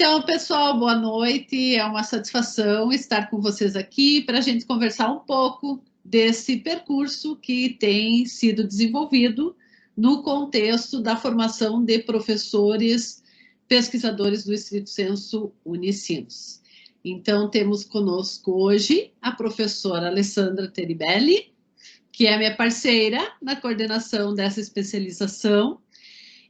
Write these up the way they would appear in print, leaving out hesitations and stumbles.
Então, pessoal, boa noite. É uma satisfação estar com vocês aqui para a gente conversar um pouco desse percurso que tem sido desenvolvido no contexto da formação de professores pesquisadores do Estrito Sensu Unicinos. Então, temos conosco hoje a professora Alessandra Teribelli, que é minha parceira na coordenação dessa especialização,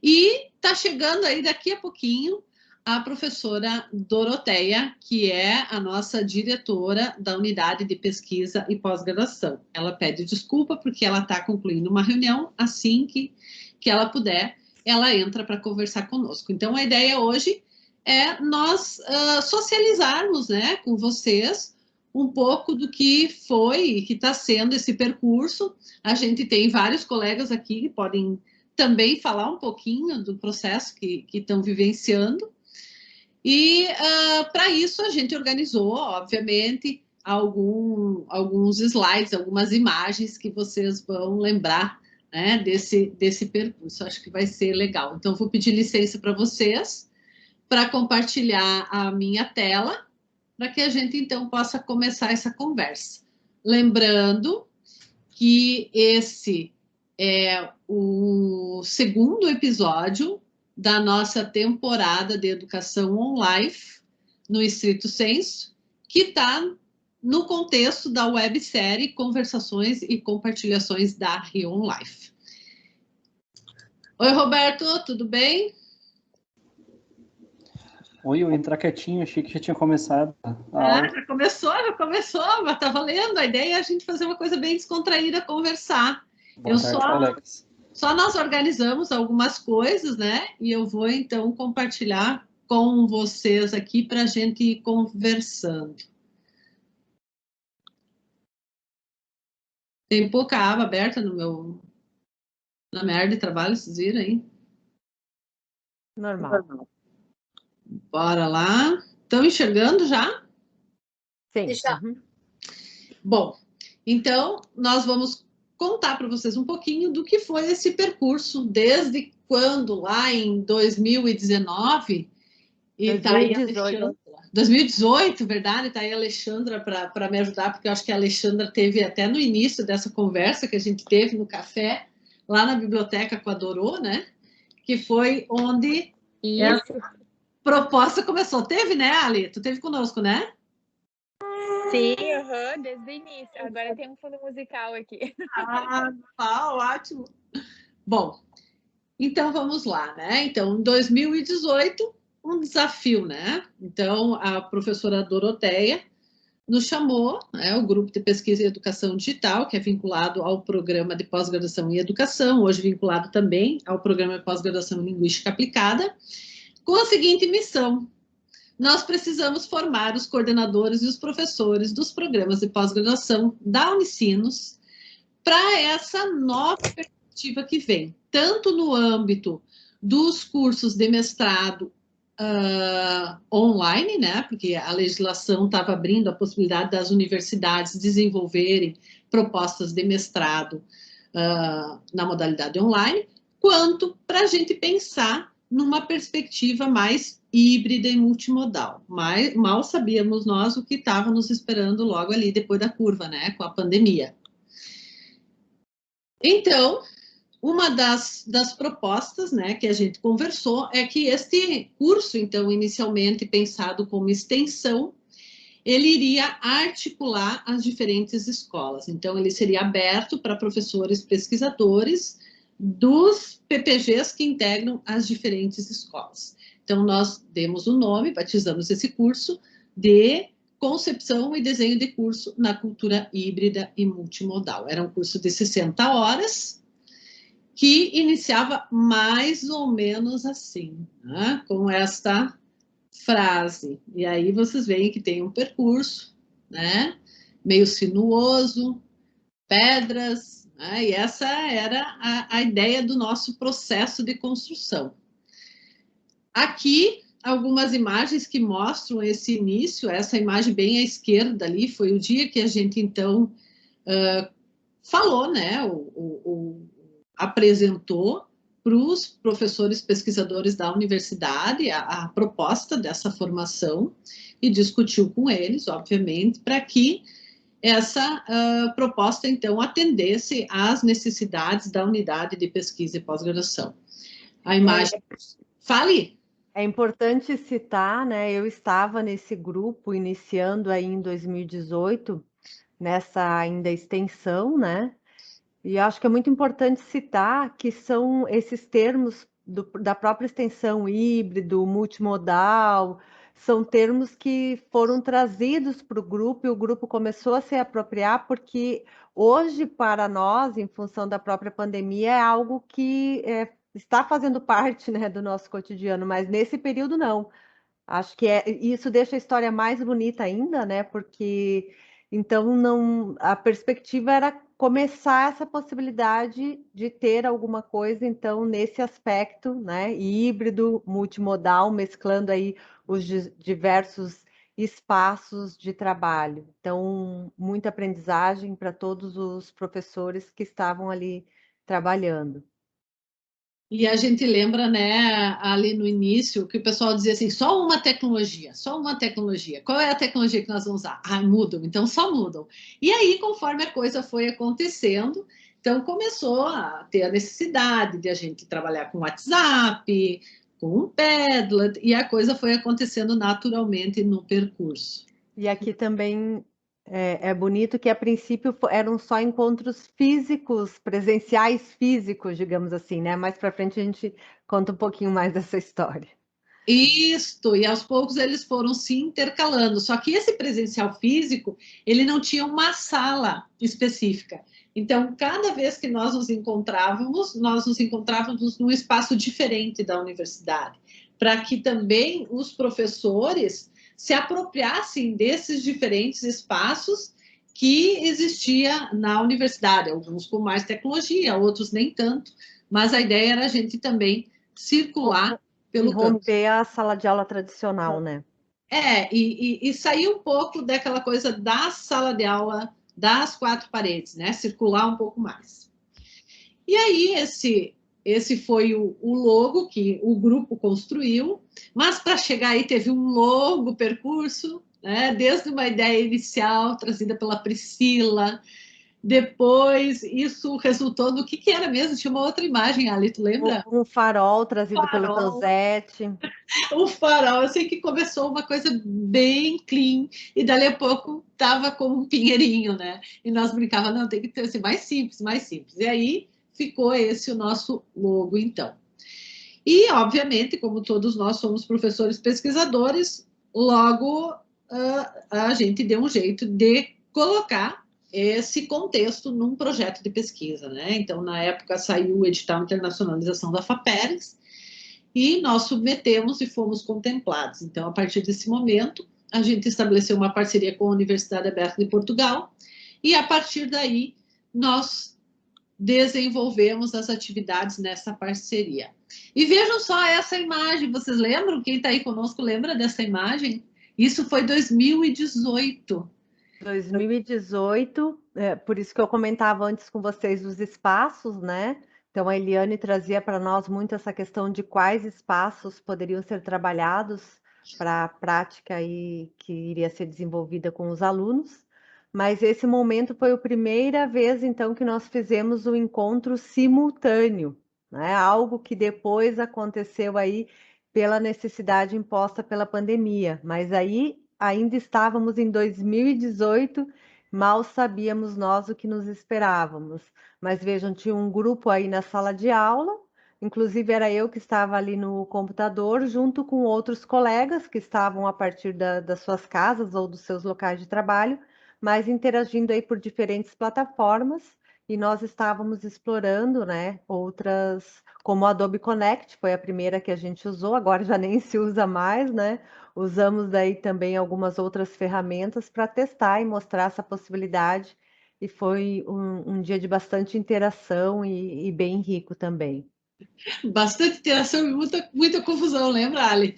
e está chegando aí daqui a pouquinho a professora Doroteia, que é a nossa diretora da unidade de pesquisa e pós-graduação. Ela pede desculpa porque ela está concluindo uma reunião, assim que ela puder, ela entra para conversar conosco. Então, a ideia hoje é nós socializarmos, né, com vocês um pouco do que foi e que está sendo esse percurso. A gente tem vários colegas aqui que podem também falar um pouquinho do processo que estão vivenciando. E para isso a gente organizou, obviamente, alguns slides, algumas imagens que vocês vão lembrar, né, desse percurso. Acho que vai ser legal. Então, vou pedir licença para vocês para compartilhar a minha tela, para que a gente, então, possa começar essa conversa. Lembrando que esse é o segundo episódio da nossa temporada de educação online no Estrito Sensu, que está no contexto da websérie Conversações e Compartilhações da Rion Life. Oi, Roberto, tudo bem? Oi, eu ia entrar quietinho, achei que já tinha começado a aula. Já começou, mas tá valendo. A ideia é a gente fazer uma coisa bem descontraída, conversar. Boa tarde, colegas. Só nós organizamos algumas coisas, né? E eu vou, então, compartilhar com vocês aqui para a gente ir conversando. Tem pouca aba aberta na minha área de trabalho, vocês viram aí? Normal. Bora lá. Estão enxergando já? Sim. Já. Bom, então, nós vamos contar para vocês um pouquinho do que foi esse percurso, desde quando, lá em 2019, e 2018, verdade? Está aí a Alexandra para me ajudar, porque eu acho que a Alexandra teve até no início dessa conversa que a gente teve no café, lá na biblioteca com a Dorô, né? Que foi onde essa proposta começou. Teve, né, Ali? Tu teve conosco, né? Sim, desde o início. Agora tem um fundo musical aqui. Ótimo. Bom, então vamos lá, né? Então, em 2018, um desafio, né? Então, a professora Doroteia nos chamou, né, o grupo de pesquisa em educação digital, que é vinculado ao programa de pós-graduação em educação, hoje vinculado também ao programa de pós-graduação em linguística aplicada, com a seguinte missão: nós precisamos formar os coordenadores e os professores dos programas de pós-graduação da Unicinos para essa nova perspectiva que vem, tanto no âmbito dos cursos de mestrado online, né? Porque a legislação estava abrindo a possibilidade das universidades desenvolverem propostas de mestrado na modalidade online, quanto para a gente pensar numa perspectiva mais híbrida e multimodal. Mas mal sabíamos nós o que estava nos esperando logo ali depois da curva, né? Com a pandemia. Então, uma das propostas, né, que a gente conversou é que este curso, então, inicialmente pensado como extensão, ele iria articular as diferentes escolas. Então, ele seria aberto para professores pesquisadores dos PPGs que integram as diferentes escolas. Então, nós demos o nome, batizamos esse curso de Concepção e Desenho de Curso na Cultura Híbrida e Multimodal. Era um curso de 60 horas, que iniciava mais ou menos assim, né? Com esta frase. E aí vocês veem que tem um percurso, né? Meio sinuoso, pedras, né? E essa era a ideia do nosso processo de construção. Aqui, algumas imagens que mostram esse início. Essa imagem bem à esquerda ali foi o dia que a gente, então, falou, né? Apresentou para os professores pesquisadores da universidade a proposta dessa formação e discutiu com eles, obviamente, para que essa proposta, então, atendesse às necessidades da unidade de pesquisa e pós-graduação. A imagem... Fale! É importante citar, né? Eu estava nesse grupo iniciando aí em 2018, nessa ainda extensão, né? E acho que é muito importante citar que são esses termos da própria extensão híbrido, multimodal, são termos que foram trazidos para o grupo e o grupo começou a se apropriar porque hoje, para nós, em função da própria pandemia, é algo que está fazendo parte, né, do nosso cotidiano, mas nesse período não. Acho que isso deixa a história mais bonita ainda, né? Porque então não, a perspectiva era começar essa possibilidade de ter alguma coisa, então, nesse aspecto, né? Híbrido, multimodal, mesclando aí os diversos espaços de trabalho. Então, muita aprendizagem para todos os professores que estavam ali trabalhando. E a gente lembra, né, ali no início, que o pessoal dizia assim, só uma tecnologia, só uma tecnologia. Qual é a tecnologia que nós vamos usar? Ah, mudam, então só mudam. E aí, conforme a coisa foi acontecendo, então começou a ter a necessidade de a gente trabalhar com WhatsApp, com o Padlet, e a coisa foi acontecendo naturalmente no percurso. E aqui também é bonito que, a princípio, eram só encontros físicos, presenciais físicos, digamos assim, né? Mais para frente a gente conta um pouquinho mais dessa história. Isto, e aos poucos eles foram se intercalando. Só que esse presencial físico, ele não tinha uma sala específica. Então, cada vez que nós nos encontrávamos num espaço diferente da universidade, para que também os professores se apropriassem desses diferentes espaços que existia na universidade, alguns com mais tecnologia, outros nem tanto, mas a ideia era a gente também circular pelo campus. Romper a sala de aula tradicional, né? E sair um pouco daquela coisa da sala de aula, das quatro paredes, né? Circular um pouco mais. E aí, esse foi o logo que o grupo construiu, mas para chegar aí teve um longo percurso, né? Desde uma ideia inicial trazida pela Priscila, depois isso resultou no que era mesmo? Tinha uma outra imagem ali, tu lembra? Um farol trazido pelo Tosete. O farol, eu sei que começou uma coisa bem clean, e dali a pouco tava como um pinheirinho, né? E nós brincávamos, não, tem que ter assim, mais simples, mais simples. E aí ficou esse o nosso logo, então. E, obviamente, como todos nós somos professores pesquisadores, logo a gente deu um jeito de colocar esse contexto num projeto de pesquisa, né? Então, na época, saiu o edital Internacionalização da FAPERES, e nós submetemos e fomos contemplados. Então, a partir desse momento, a gente estabeleceu uma parceria com a Universidade Aberta de Portugal, e a partir daí, nós desenvolvemos as atividades nessa parceria. E vejam só essa imagem, vocês lembram? Quem está aí conosco lembra dessa imagem? Isso foi 2018. 2018, por isso que eu comentava antes com vocês dos espaços, né? Então, a Eliane trazia para nós muito essa questão de quais espaços poderiam ser trabalhados para a prática aí que iria ser desenvolvida com os alunos. Mas esse momento foi a primeira vez, então, que nós fizemos um encontro simultâneo, né? Algo que depois aconteceu aí pela necessidade imposta pela pandemia. Mas aí ainda estávamos em 2018, mal sabíamos nós o que nos esperávamos. Mas vejam, tinha um grupo aí na sala de aula, inclusive era eu que estava ali no computador, junto com outros colegas que estavam a partir das suas casas ou dos seus locais de trabalho, mas interagindo aí por diferentes plataformas, e nós estávamos explorando, né, outras, como o Adobe Connect, foi a primeira que a gente usou, agora já nem se usa mais, né? Usamos daí também algumas outras ferramentas para testar e mostrar essa possibilidade, e foi um dia de bastante interação e bem rico também. Bastante interação e muita confusão, lembra, Ali?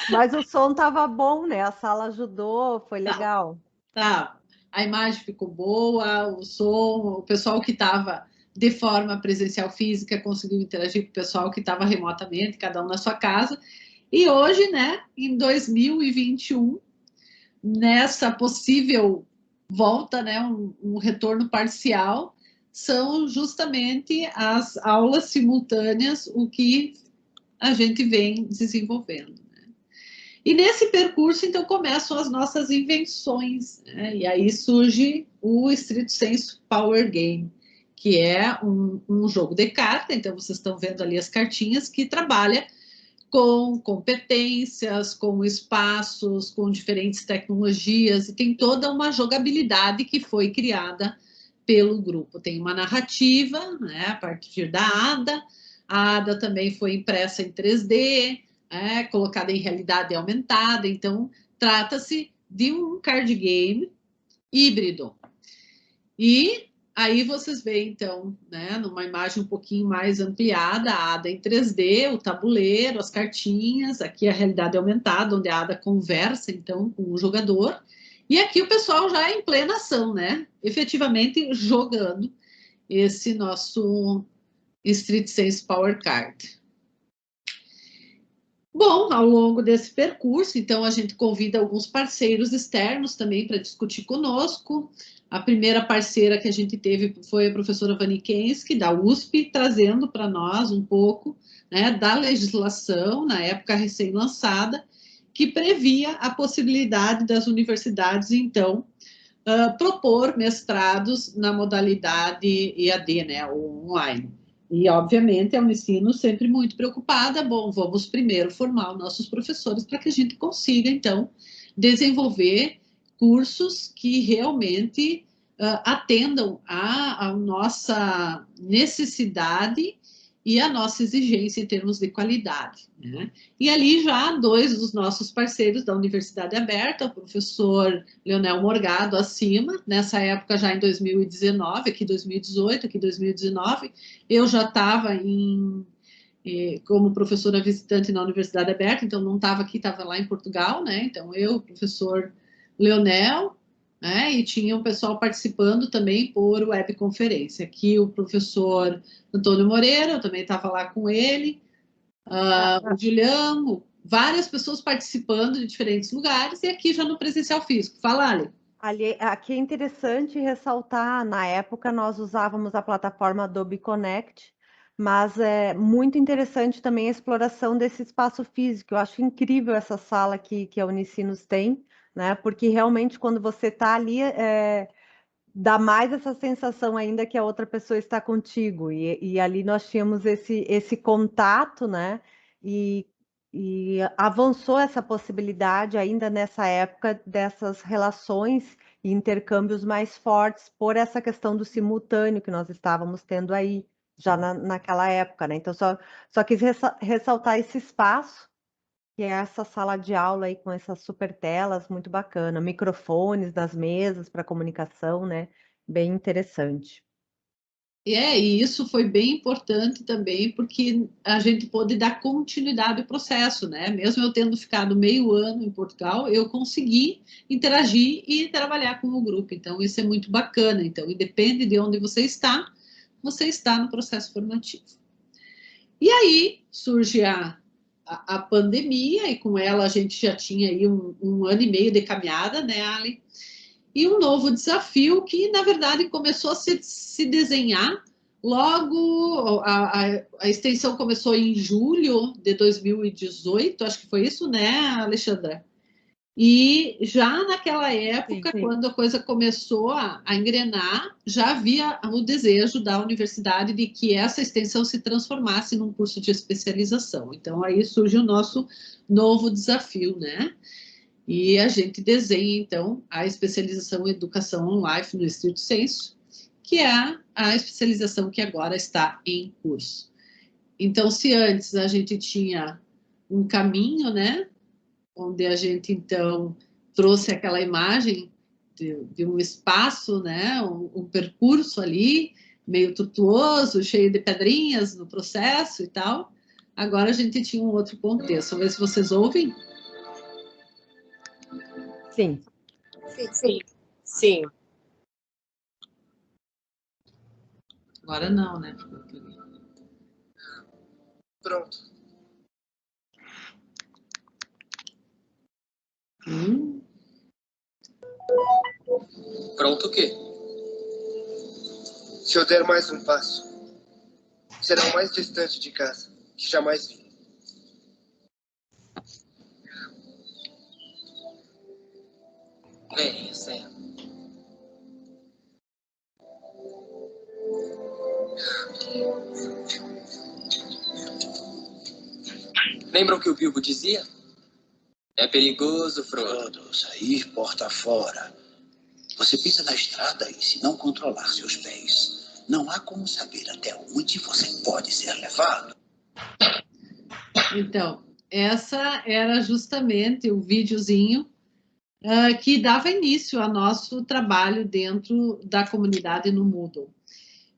Mas o som estava bom, né? A sala ajudou, foi legal. Tá, a imagem ficou boa, o som, o pessoal que estava de forma presencial física, conseguiu interagir com o pessoal que estava remotamente, cada um na sua casa. E hoje, né, em 2021, nessa possível volta, né, um retorno parcial, são justamente as aulas simultâneas o que a gente vem desenvolvendo. Né? E nesse percurso, então, começam as nossas invenções, né? E aí surge o Strito Sensu Power Game, que é um jogo de carta, então vocês estão vendo ali as cartinhas, que trabalha com competências, com espaços, com diferentes tecnologias, e tem toda uma jogabilidade que foi criada pelo grupo. Tem uma narrativa, né, a partir da Ada. A Ada também foi impressa em 3D, colocada em realidade aumentada, então trata-se de um card game híbrido. E aí vocês veem, então, né, numa imagem um pouquinho mais ampliada, a Ada em 3D, o tabuleiro, as cartinhas, aqui a realidade aumentada, onde a Ada conversa, então, com o jogador. E aqui o pessoal já em plena ação, né? Efetivamente jogando esse nosso Strito Sensu Power Card. Bom, ao longo desse percurso, então, a gente convida alguns parceiros externos também para discutir conosco. A primeira parceira que a gente teve foi a professora Vani Kensky, da USP, trazendo para nós um pouco, né, da legislação, na época recém-lançada, que previa a possibilidade das universidades, então, propor mestrados na modalidade EAD, né, ou online. E, obviamente, a Unicino sempre muito preocupada, bom, vamos primeiro formar os nossos professores para que a gente consiga, então, desenvolver cursos que realmente atendam à nossa necessidade e à nossa exigência em termos de qualidade. Né? E ali já dois dos nossos parceiros da Universidade Aberta, o professor Leonel Morgado, acima, nessa época já em 2019, aqui 2018, aqui 2019, eu já estava como professora visitante na Universidade Aberta, então não estava aqui, estava lá em Portugal, né? Então eu, o professor Leonel, né? E tinha o pessoal participando também por webconferência. Aqui o professor Antônio Moreira, eu também estava lá com ele, o Juliano, várias pessoas participando de diferentes lugares, e aqui já no presencial físico. Fala, Ali. Aqui é interessante ressaltar, na época nós usávamos a plataforma Adobe Connect, mas é muito interessante também a exploração desse espaço físico. Eu acho incrível essa sala que a Unicinos tem, né? Porque realmente quando você está ali, dá mais essa sensação ainda que a outra pessoa está contigo. E ali nós tínhamos esse contato, né? E avançou essa possibilidade ainda nessa época dessas relações e intercâmbios mais fortes por essa questão do simultâneo que nós estávamos tendo aí já naquela época, né? Então só quis ressaltar esse espaço, que é essa sala de aula aí com essas super telas, muito bacana, microfones das mesas para comunicação, né? Bem interessante. E isso foi bem importante também, porque a gente pôde dar continuidade ao processo, né? Mesmo eu tendo ficado meio ano em Portugal, eu consegui interagir e trabalhar com o grupo. Então, isso é muito bacana. Então, independe de onde você está no processo formativo. E aí surge a pandemia, e com ela a gente já tinha aí um ano e meio de caminhada, né, Ali? E um novo desafio que, na verdade, começou a se desenhar logo. A extensão começou em julho de 2018, acho que foi isso, né, Alexandra? E já naquela época, sim. Quando a coisa começou a engrenar, já havia o desejo da universidade de que essa extensão se transformasse num curso de especialização. Então, aí surge o nosso novo desafio, né? E a gente desenha, então, a especialização em Educação Online no Strito Sensu, que é a especialização que agora está em curso. Então, se antes a gente tinha um caminho, né, onde a gente, então, trouxe aquela imagem de um espaço, né, um percurso ali, meio tortuoso, cheio de pedrinhas no processo e tal, agora a gente tinha um outro contexto. Vamos ver se vocês ouvem. Sim. Sim. Sim. Agora não, né? Pronto. Pronto o quê? Se eu der mais um passo, será o mais distante de casa que jamais vi. Bem, Sam. Lembram o que o Bilbo dizia? É perigoso, Frodo. Sair porta fora. Você pisa na estrada e, se não controlar seus pés, não há como saber até onde você pode ser levado. Então, essa era justamente o videozinho que dava início ao nosso trabalho dentro da comunidade no Moodle.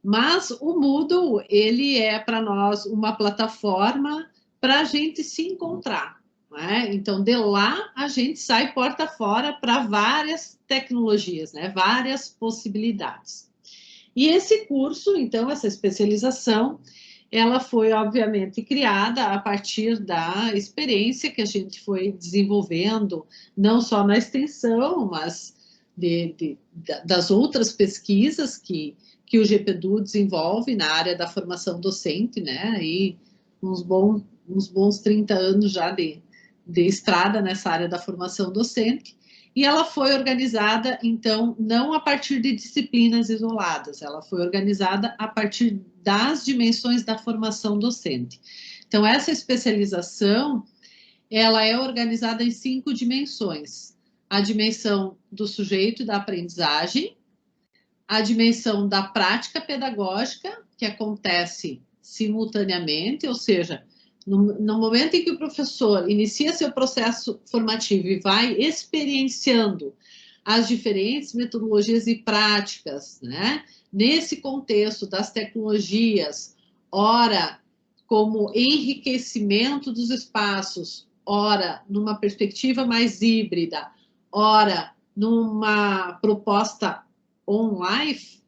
Mas o Moodle, ele é para nós uma plataforma para a gente se encontrar. Né? Então, de lá, a gente sai porta fora para várias tecnologias, né? Várias possibilidades. E esse curso, então, essa especialização, ela foi, obviamente, criada a partir da experiência que a gente foi desenvolvendo, não só na extensão, mas das outras pesquisas que o GPDU desenvolve na área da formação docente, né? E uns bons 30 anos já de estrada nessa área da formação docente. E ela foi organizada, então, não a partir de disciplinas isoladas, ela foi organizada a partir das dimensões da formação docente. Então, essa especialização, ela é organizada em 5 dimensões. A dimensão do sujeito e da aprendizagem, a dimensão da prática pedagógica, que acontece simultaneamente, ou seja, no momento em que o professor inicia seu processo formativo e vai experienciando as diferentes metodologias e práticas, né? Nesse contexto das tecnologias, ora como enriquecimento dos espaços, ora numa perspectiva mais híbrida, ora numa proposta on-life,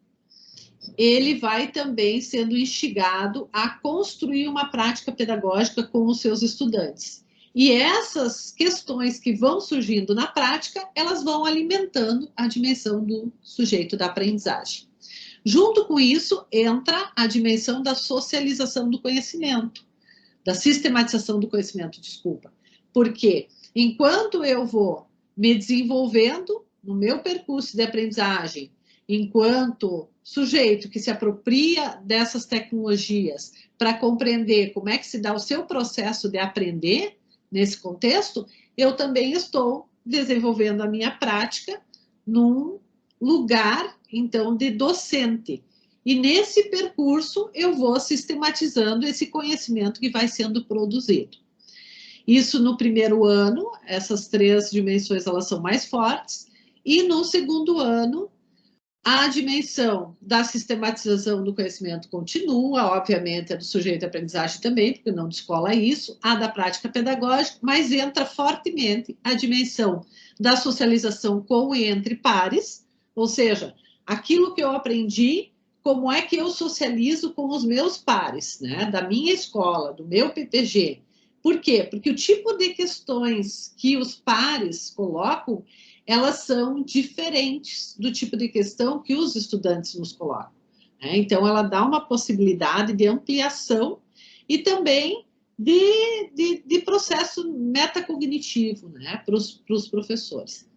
ele vai também sendo instigado a construir uma prática pedagógica com os seus estudantes. E essas questões que vão surgindo na prática, elas vão alimentando a dimensão do sujeito da aprendizagem. Junto com isso, entra a dimensão da socialização do conhecimento, da sistematização do conhecimento, desculpa. Porque enquanto eu vou me desenvolvendo no meu percurso de aprendizagem, enquanto sujeito que se apropria dessas tecnologias para compreender como é que se dá o seu processo de aprender nesse contexto, eu também estou desenvolvendo a minha prática num lugar, então, de docente. E nesse percurso eu vou sistematizando esse conhecimento que vai sendo produzido. Isso no primeiro ano, essas 3 dimensões elas são mais fortes, e no segundo ano, a dimensão da sistematização do conhecimento continua, obviamente a do sujeito de aprendizagem também, porque não descola isso, a da prática pedagógica, mas entra fortemente a dimensão da socialização com e entre pares, ou seja, aquilo que eu aprendi, como é que eu socializo com os meus pares, né, da minha escola, do meu PPG. Por quê? Porque o tipo de questões que os pares colocam, elas são diferentes do tipo de questão que os estudantes nos colocam. Né? Então, ela dá uma possibilidade de ampliação e também de processo metacognitivo, né, para os professores.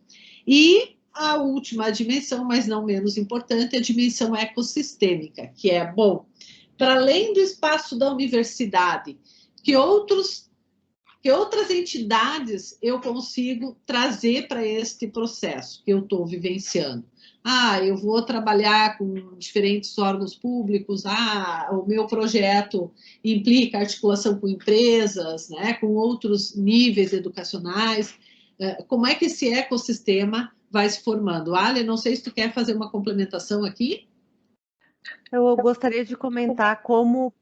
E a última dimensão, mas não menos importante, é a dimensão ecossistêmica, que é, bom, para além do espaço da universidade, que outras entidades eu consigo trazer para este processo que eu estou vivenciando? Eu vou trabalhar com diferentes órgãos públicos, o meu projeto implica articulação com empresas, né, com outros níveis educacionais. Como é que esse ecossistema vai se formando? Ale, não sei se tu quer fazer uma complementação aqui. Eu gostaria de comentar como,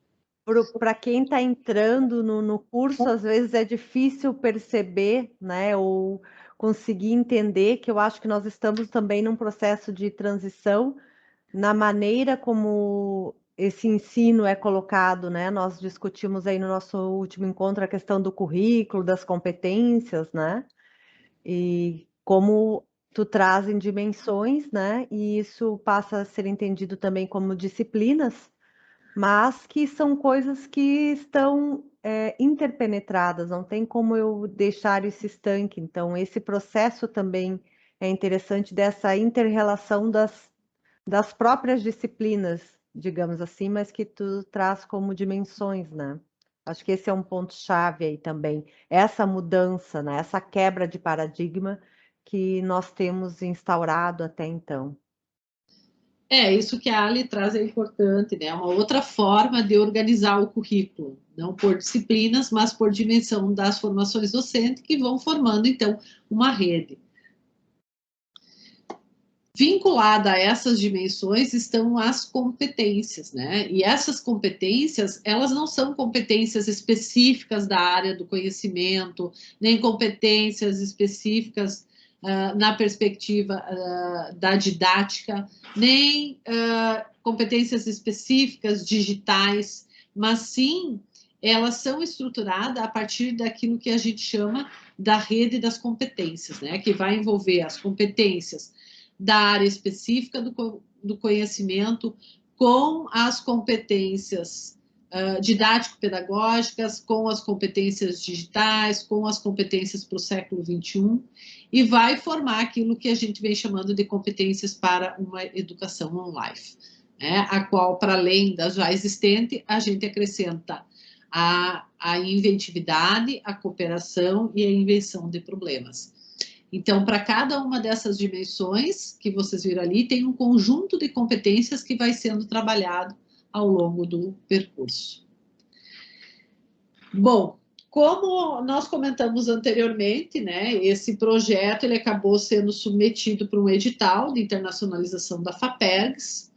para quem está entrando no curso, às vezes é difícil perceber, né, ou conseguir entender, que eu acho que nós estamos também num processo de transição na maneira como esse ensino é colocado, né? Nós discutimos aí no nosso último encontro a questão do currículo, das competências, né? E como tu traz em dimensões, né? E isso passa a ser entendido também como disciplinas, mas que são coisas que estão interpenetradas, não tem como eu deixar isso estanque. Então, esse processo também é interessante dessa inter-relação das próprias disciplinas, digamos assim, mas que tu traz como dimensões, né? Acho que esse é um ponto-chave aí também, essa mudança, né? Essa quebra de paradigma que nós temos instaurado até então. Isso que a Ali traz é importante, né? Uma outra forma de organizar o currículo, não por disciplinas, mas por dimensão das formações docentes que vão formando, então, uma rede. Vinculada a essas dimensões estão as competências, né? E essas competências, elas não são competências específicas da área do conhecimento, nem competências específicas na perspectiva da didática, nem competências específicas digitais, mas sim elas são estruturadas a partir daquilo que a gente chama da rede das competências, né? Que vai envolver as competências da área específica do conhecimento com as competências didático-pedagógicas, com as competências digitais, com as competências para o século XXI, e vai formar aquilo que a gente vem chamando de competências para uma educação online, né? A qual, para além da já existente, a gente acrescenta a inventividade, a cooperação e a invenção de problemas. Então, para cada uma dessas dimensões que vocês viram ali, tem um conjunto de competências que vai sendo trabalhado ao longo do percurso. Bom, como nós comentamos anteriormente, né, esse projeto ele acabou sendo submetido para um edital de internacionalização da FAPERGS,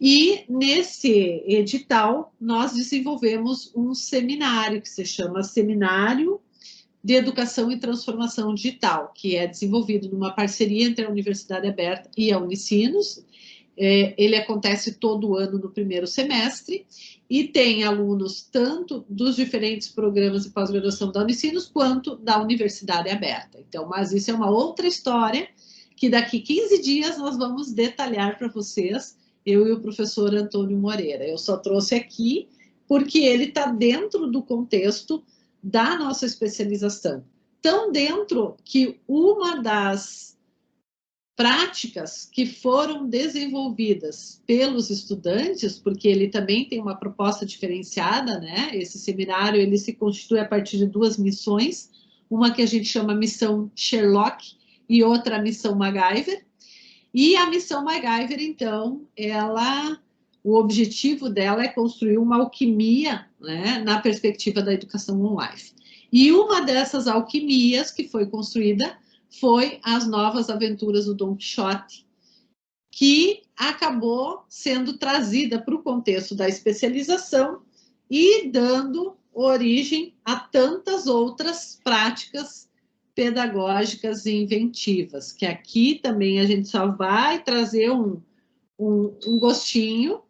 e nesse edital nós desenvolvemos um seminário que se chama Seminário de Educação e Transformação Digital, que é desenvolvido numa parceria entre a Universidade Aberta e a Unicinos. Ele acontece todo ano no primeiro semestre e tem alunos tanto dos diferentes programas de pós-graduação da Unicinos quanto da Universidade Aberta. Então, mas isso é uma outra história que daqui 15 dias nós vamos detalhar para vocês, eu e o professor Antônio Moreira. Eu só trouxe aqui porque ele está dentro do contexto da nossa especialização. Tão dentro que uma das práticas que foram desenvolvidas pelos estudantes, porque ele também tem uma proposta diferenciada, né? Esse seminário ele se constitui a partir de duas missões, uma que a gente chama missão Sherlock e outra missão MacGyver. E a missão MacGyver, então, o objetivo dela é construir uma alquimia, né, na perspectiva da educação online. E uma dessas alquimias que foi construída foi as novas aventuras do Dom Quixote, que acabou sendo trazida para o contexto da especialização e dando origem a tantas outras práticas pedagógicas e inventivas, que aqui também a gente só vai trazer um gostinho.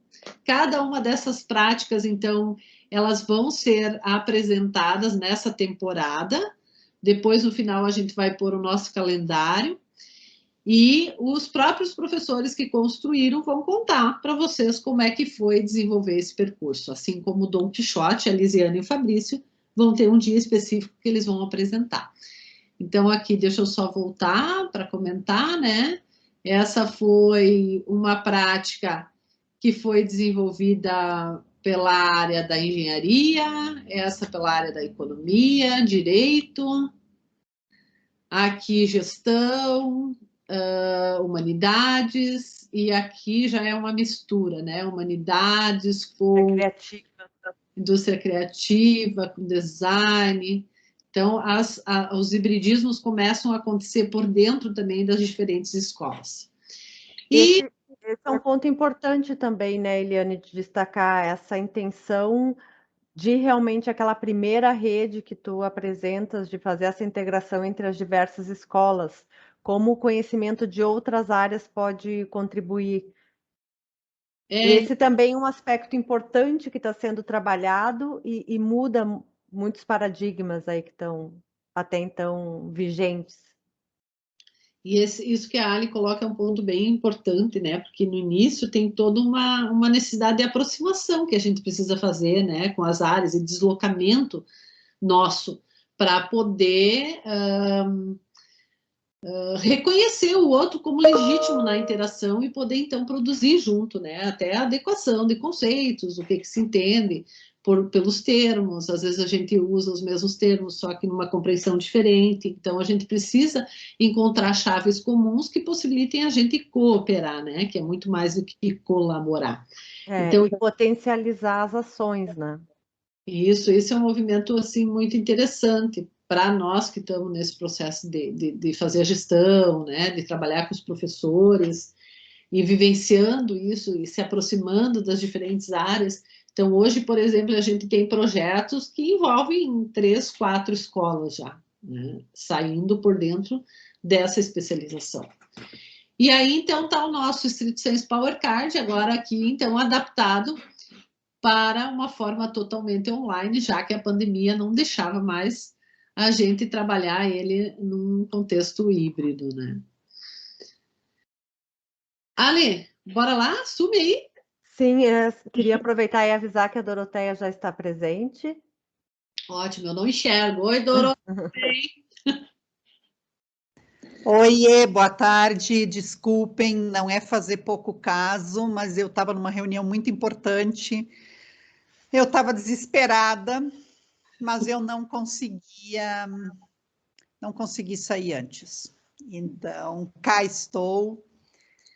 Cada uma dessas práticas, então, elas vão ser apresentadas nessa temporada. Depois, no final, a gente vai pôr o nosso calendário. E os próprios professores que construíram vão contar para vocês como é que foi desenvolver esse percurso. Assim como o Dom Quixote, a Lisiane e o Fabrício vão ter um dia específico que eles vão apresentar. Então, aqui, deixa eu só voltar para comentar, né? Essa foi uma prática que foi desenvolvida pela área da engenharia, essa pela área da economia, direito, aqui gestão, humanidades, e aqui já é uma mistura, né? Humanidades com indústria criativa, com design. Então, os hibridismos começam a acontecer por dentro também das diferentes escolas. Esse é um ponto importante também, né, Eliane, de destacar essa intenção de realmente aquela primeira rede que tu apresentas, de fazer essa integração entre as diversas escolas, como o conhecimento de outras áreas pode contribuir Esse também é um aspecto importante que está sendo trabalhado e muda muitos paradigmas aí que estão até então vigentes. E isso que a Ali coloca é um ponto bem importante, né? Porque no início tem toda uma necessidade de aproximação que a gente precisa fazer, né? Com as áreas e deslocamento nosso para poder reconhecer o outro como legítimo na interação e poder então produzir junto, né? Até a adequação de conceitos, o que se entende pelos termos, às vezes a gente usa os mesmos termos, só que numa compreensão diferente, então a gente precisa encontrar chaves comuns que possibilitem a gente cooperar, né? Que é muito mais do que colaborar. Então, e potencializar as ações, né? Isso é um movimento assim muito interessante para nós que estamos nesse processo de fazer a gestão, né, de trabalhar com os professores e vivenciando isso e se aproximando das diferentes áreas. Então, hoje, por exemplo, a gente tem projetos que envolvem 3, 4 escolas já, né, saindo por dentro dessa especialização. E aí, então, está o nosso Street Sense Power Card, agora aqui, então, adaptado para uma forma totalmente online, já que a pandemia não deixava mais a gente trabalhar ele num contexto híbrido, né? Ale, bora lá? Assume aí. Sim, queria aproveitar e avisar que a Doroteia já está presente. Ótimo, eu não enxergo. Oi, Doroteia. Oiê, boa tarde. Desculpem, não é fazer pouco caso, mas eu estava numa reunião muito importante. Eu estava desesperada, mas eu não consegui sair antes. Então, cá estou,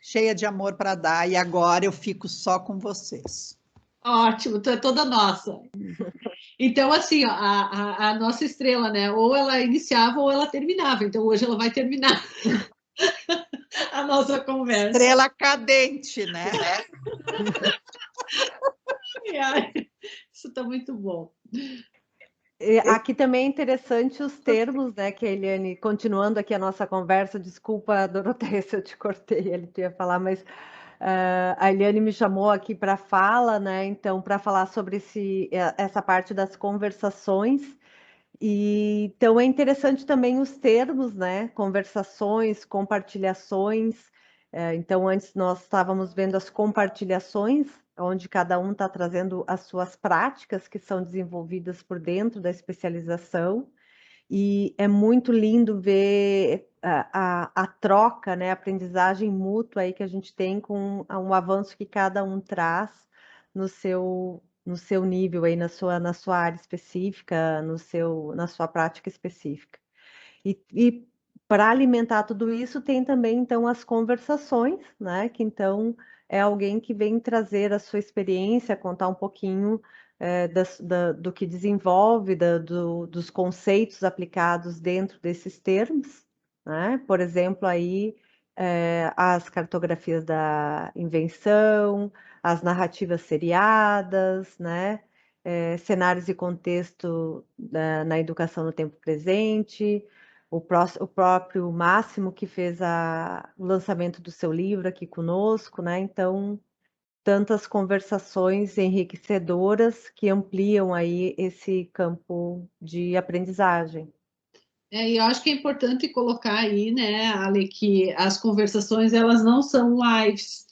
cheia de amor para dar, e agora eu fico só com vocês. Ótimo, tu é toda nossa. Então, assim, ó, a nossa estrela, né? Ou ela iniciava ou ela terminava. Então, hoje ela vai terminar a nossa conversa. Estrela cadente, né? Isso está muito bom. Aqui também é interessante os termos, né, que a Eliane, continuando aqui a nossa conversa, desculpa, Doroteia, se eu te cortei, ele ia falar, mas a Eliane me chamou aqui para fala, né, então, para falar sobre essa parte das conversações, e então é interessante também os termos, né, conversações, compartilhações, então antes nós estávamos vendo as compartilhações, onde cada um está trazendo as suas práticas que são desenvolvidas por dentro da especialização, e é muito lindo ver a troca, né, a aprendizagem mútua aí que a gente tem com um avanço que cada um traz no seu nível aí, na sua área específica, na sua prática específica. E para alimentar tudo isso, tem também, então, as conversações, né, que então é alguém que vem trazer a sua experiência, contar um pouquinho do que desenvolve, dos conceitos aplicados dentro desses termos, né? Por exemplo, aí as cartografias da invenção, as narrativas seriadas, né? Cenários e contexto na educação no tempo presente, o próprio Máximo que fez o lançamento do seu livro aqui conosco, né? Então, tantas conversações enriquecedoras que ampliam aí esse campo de aprendizagem. E eu acho que é importante colocar aí, né, Ale, que as conversações, elas não são lives,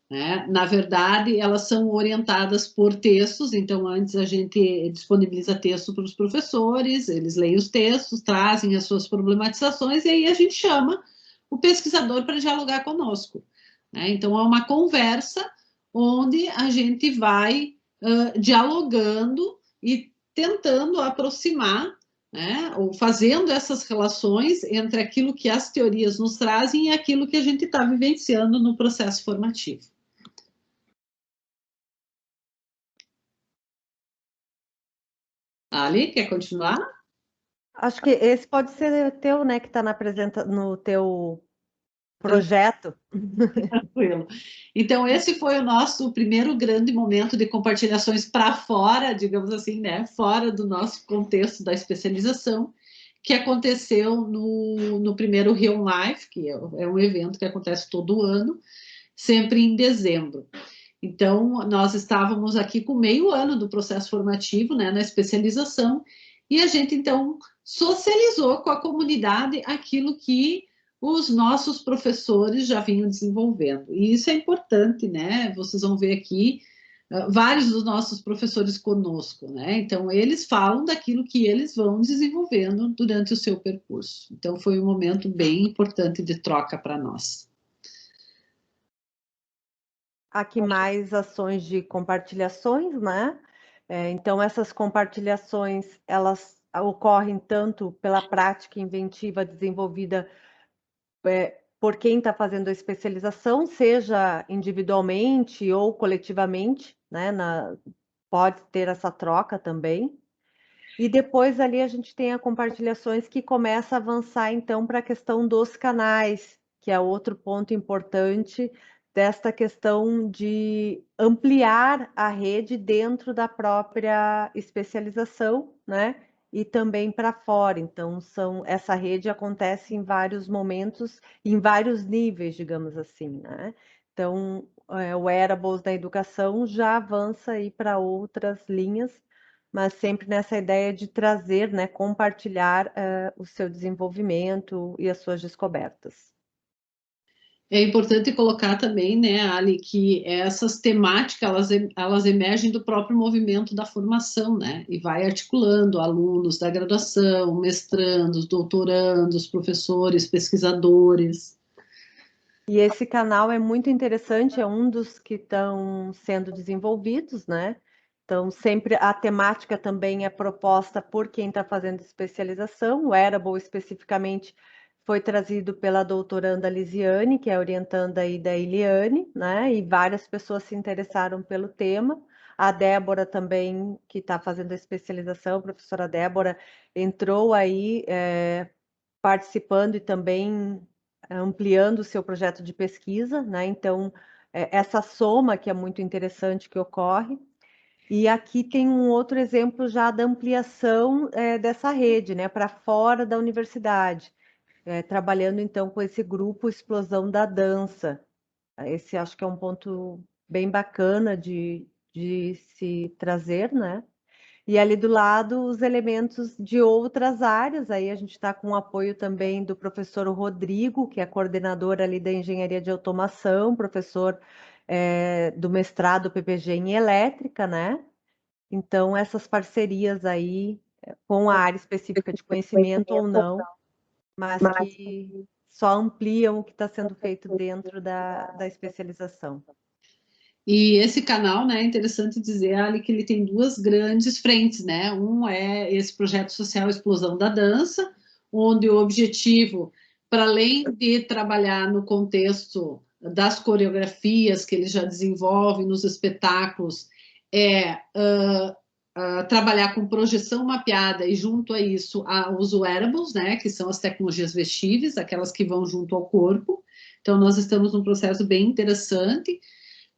né? Na verdade, elas são orientadas por textos, então antes a gente disponibiliza texto para os professores, eles leem os textos, trazem as suas problematizações, e aí a gente chama o pesquisador para dialogar conosco, né? Então é uma conversa onde a gente vai dialogando e tentando aproximar, né, ou fazendo essas relações entre aquilo que as teorias nos trazem e aquilo que a gente está vivenciando no processo formativo. Ali, quer continuar? Acho que esse pode ser teu, né, que está no teu projeto. Tranquilo. Então, esse foi o nosso primeiro grande momento de compartilhações para fora, digamos assim, né? Fora do nosso contexto da especialização, que aconteceu no primeiro Real Life, que é um evento que acontece todo ano, sempre em dezembro. Então, nós estávamos aqui com meio ano do processo formativo, né, na especialização, e a gente, então, socializou com a comunidade aquilo que os nossos professores já vinham desenvolvendo. E isso é importante, né? Vocês vão ver aqui vários dos nossos professores conosco, né? Então, eles falam daquilo que eles vão desenvolvendo durante o seu percurso. Então, foi um momento bem importante de troca para nós. Aqui mais ações de compartilhações, né? Então, essas compartilhações, elas ocorrem tanto pela prática inventiva desenvolvida por quem está fazendo a especialização, seja individualmente ou coletivamente, né? Pode ter essa troca também. E depois ali a gente tem a compartilhações que começa a avançar, então, para a questão dos canais, que é outro ponto importante desta questão de ampliar a rede dentro da própria especialização, né? E também para fora. Então, essa rede acontece em vários momentos, em vários níveis, digamos assim, né? Então, o Wearables da educação já avança aí para outras linhas, mas sempre nessa ideia de trazer, né, compartilhar o seu desenvolvimento e as suas descobertas. É importante colocar também, né, Ali, que essas temáticas, elas emergem do próprio movimento da formação, né, e vai articulando alunos da graduação, mestrandos, doutorandos, professores, pesquisadores. E esse canal é muito interessante, é um dos que estão sendo desenvolvidos, né? Então, sempre a temática também é proposta por quem está fazendo especialização. O Wearable, especificamente, foi trazido pela doutoranda Lisiane, que é orientanda aí da Eliane, né? E várias pessoas se interessaram pelo tema. A Débora também, que está fazendo a especialização, a professora Débora, entrou aí participando e também ampliando o seu projeto de pesquisa, né? Então, essa soma que é muito interessante que ocorre. E aqui tem um outro exemplo já da ampliação dessa rede, né, para fora da universidade, trabalhando então com esse grupo Explosão da Dança. Esse acho que é um ponto bem bacana de se trazer, né? E ali do lado os elementos de outras áreas, aí a gente está com o apoio também do professor Rodrigo, que é coordenador ali da Engenharia de Automação, professor do mestrado PPG em Elétrica, né? Então, essas parcerias aí com a área específica de conhecimento ou não, mas que só ampliam o que está sendo feito dentro da especialização. E esse canal, né, é interessante dizer, Ali, que ele tem duas grandes frentes, né? Um é esse projeto social Explosão da Dança, onde o objetivo, para além de trabalhar no contexto das coreografias que ele já desenvolve nos espetáculos, é trabalhar com projeção mapeada e junto a isso os wearables, né, que são as tecnologias vestíveis, aquelas que vão junto ao corpo. Então, nós estamos num processo bem interessante,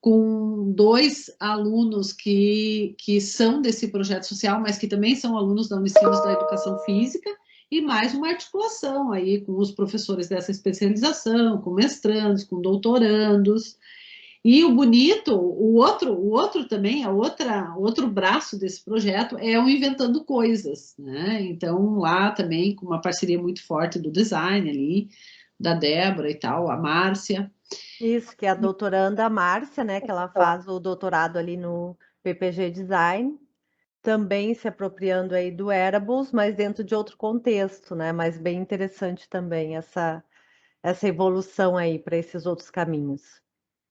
com 2 alunos que são desse projeto social, mas que também são alunos da Unicinos da Educação Física, e mais uma articulação aí com os professores dessa especialização, com mestrandos, com doutorandos. E o bonito, o outro também, outro braço desse projeto é o Inventando Coisas, né? Então, lá também, com uma parceria muito forte do design ali, da Débora e tal, a Márcia. Isso, que é a doutoranda Márcia, né, que ela faz o doutorado ali no PPG Design, também se apropriando aí do Wearables, mas dentro de outro contexto, né, mas bem interessante também essa evolução aí para esses outros caminhos.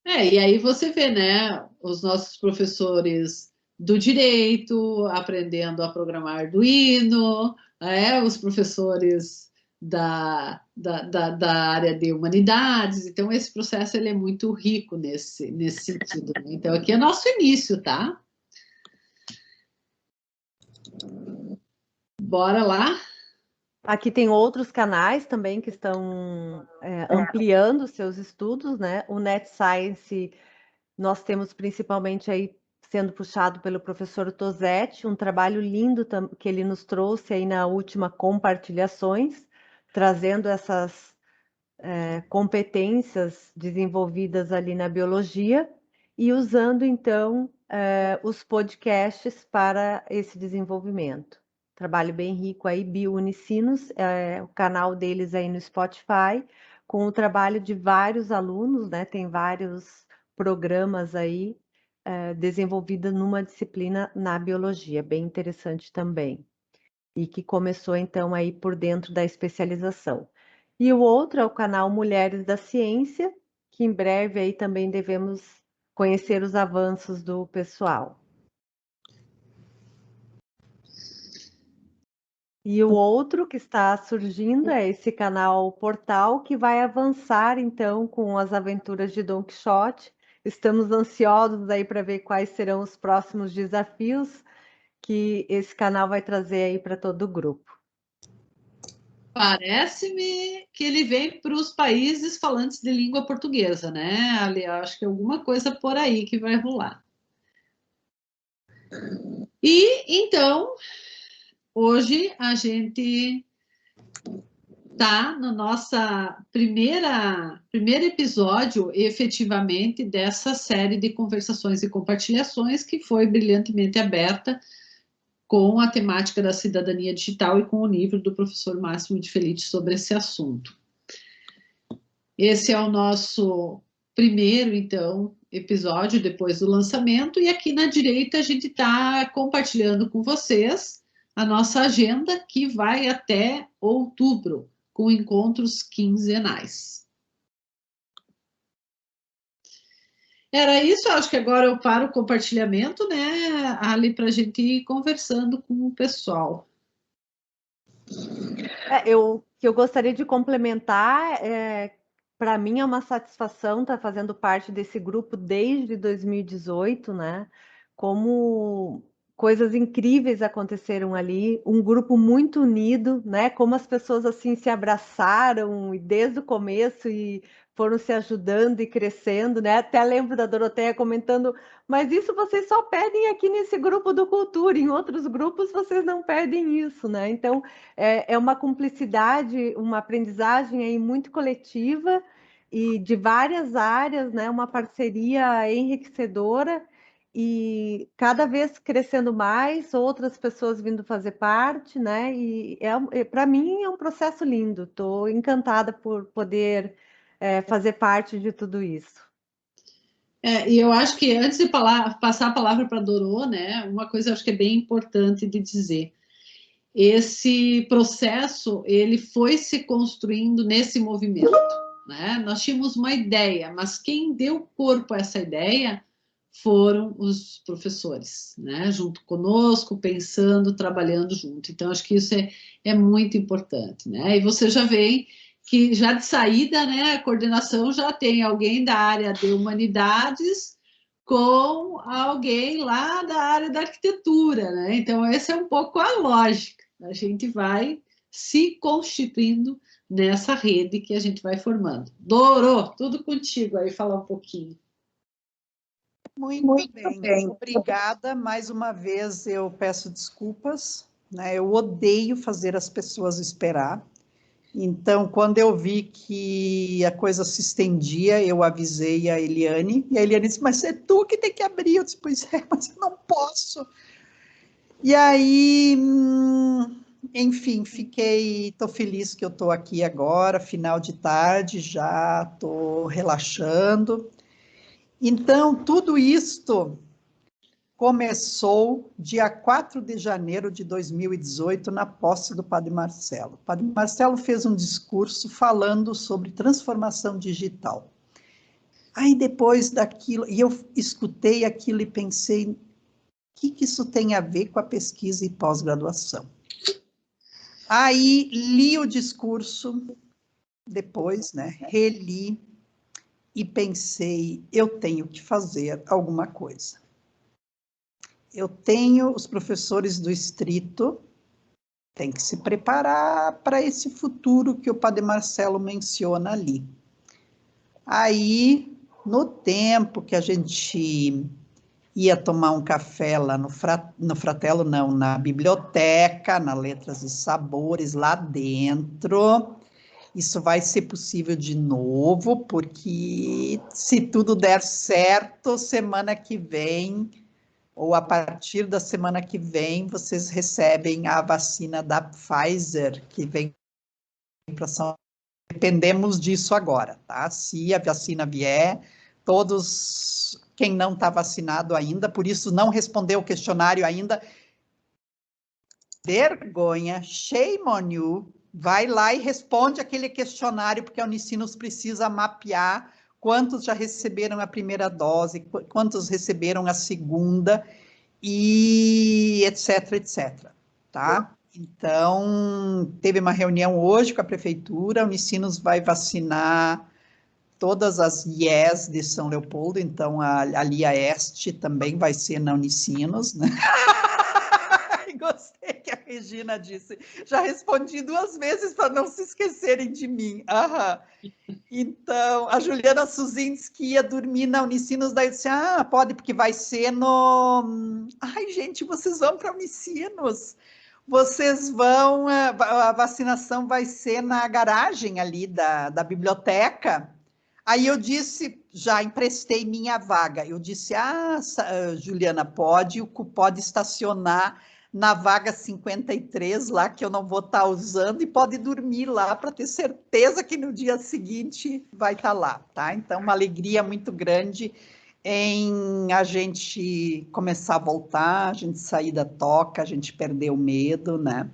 E aí você vê, né, os nossos professores do direito aprendendo a programar Arduino, os professores da área de humanidades. Então, esse processo ele é muito rico nesse sentido, né? Então, aqui é nosso início, tá? Bora lá? Aqui tem outros canais também que estão ampliando seus estudos, né? O Net Science, nós temos principalmente aí sendo puxado pelo professor Tosetti, um trabalho lindo que ele nos trouxe aí na última compartilhações, trazendo essas competências desenvolvidas ali na biologia. e usando, então, os podcasts para esse desenvolvimento. Trabalho bem rico aí, BioUnicinos, o canal deles aí no Spotify, com o trabalho de vários alunos, né? Tem vários programas aí desenvolvidos numa disciplina na biologia, bem interessante também. E que começou, então, aí por dentro da especialização. E o outro é o canal Mulheres da Ciência, que em breve aí também devemos conhecer os avanços do pessoal. E o outro que está surgindo é esse canal Portal, que vai avançar, então, com as aventuras de Don Quixote. Estamos ansiosos aí para ver quais serão os próximos desafios que esse canal vai trazer aí para todo o grupo. Parece-me que ele vem para os países falantes de língua portuguesa, né? Ali, acho que é alguma coisa por aí que vai rolar. E, então, hoje a gente está no nosso primeiro episódio, efetivamente, dessa série de conversações e compartilhações que foi brilhantemente aberta com a temática da cidadania digital e com o livro do professor Máximo de Felice sobre esse assunto. Esse é o nosso primeiro, então, episódio depois do lançamento, e aqui na direita a gente está compartilhando com vocês a nossa agenda, que vai até outubro, com encontros quinzenais. Era isso, acho que agora eu paro o compartilhamento, né, Ali, para a gente ir conversando com o pessoal. Que eu gostaria de complementar, para mim é uma satisfação estar fazendo parte desse grupo desde 2018, né? Como coisas incríveis aconteceram ali, um grupo muito unido, né? Como as pessoas assim se abraçaram e desde o começo e foram se ajudando e crescendo, né? Até lembro da Doroteia comentando, mas isso vocês só pedem aqui nesse grupo do Cultura, em outros grupos vocês não pedem isso, né? Então é uma cumplicidade, uma aprendizagem aí muito coletiva e de várias áreas, né? Uma parceria enriquecedora e cada vez crescendo mais, outras pessoas vindo fazer parte, né? E para mim é um processo lindo. Estou encantada por poder fazer parte de tudo isso. E eu acho que antes de passar a palavra para a Dorô, né? Uma coisa eu acho que é bem importante de dizer. Esse processo ele foi se construindo nesse movimento, né? Nós tínhamos uma ideia, mas quem deu corpo a essa ideia foram os professores, né? Junto conosco, pensando, trabalhando junto. Então, acho que isso é muito importante, né? E você já vê que já de saída, né, a coordenação já tem alguém da área de humanidades com alguém lá da área da arquitetura, né? Então, essa é um pouco a lógica. A gente vai se constituindo nessa rede que a gente vai formando. Doro, tudo contigo aí, falar um pouquinho. Muito bem. Obrigada. Mais uma vez eu peço desculpas, né? Eu odeio fazer as pessoas esperar. Então, quando eu vi que a coisa se estendia, eu avisei a Eliane, e a Eliane disse, mas é tu que tem que abrir. Eu disse, pois é, mas eu não posso. E aí, enfim, estou feliz que eu estou aqui agora, final de tarde, já estou relaxando. Então, tudo isto começou dia 4 de janeiro de 2018, na posse do Padre Marcelo. O Padre Marcelo fez um discurso falando sobre transformação digital. Aí, depois daquilo, e eu escutei aquilo e pensei, o que isso tem a ver com a pesquisa e pós-graduação? Aí, li o discurso, depois, né, reli, e pensei, eu tenho que fazer alguma coisa. Eu tenho os professores do Distrito, tem que se preparar para esse futuro que o Padre Marcelo menciona ali. Aí, no tempo que a gente ia tomar um café lá no Fratello, não, na biblioteca, na Letras e Sabores, lá dentro, Isso vai ser possível de novo, porque se tudo der certo, semana que vem, ou a partir da semana que vem, vocês recebem a vacina da Pfizer, que vem para São Paulo. Dependemos disso agora, tá? Se a vacina vier, todos, quem não está vacinado ainda, por isso não respondeu o questionário ainda, vergonha, shame on you, vai lá e responde aquele questionário, porque a Unicinos precisa mapear quantos já receberam a primeira dose, quantos receberam a segunda, e etc, etc, tá? Então, teve uma reunião hoje com a prefeitura, a Unicinos vai vacinar todas as IES de São Leopoldo, então ali a Este também vai ser na Unicinos, né? Gostei que a Regina disse. Já respondi 2 vezes para não se esquecerem de mim. Aham. Então, a Juliana Suzin disse que ia dormir na Unicinos, daí eu disse, pode, porque vai ser no... Ai, gente, vocês vão para Unicinos. Vocês vão... A vacinação vai ser na garagem ali da biblioteca. Aí eu disse, já emprestei minha vaga. Eu disse, Juliana, pode estacionar na vaga 53 lá, que eu não vou estar usando, e pode dormir lá para ter certeza que no dia seguinte vai estar lá, tá? Então, uma alegria muito grande em a gente começar a voltar, a gente sair da toca, a gente perder o medo, né?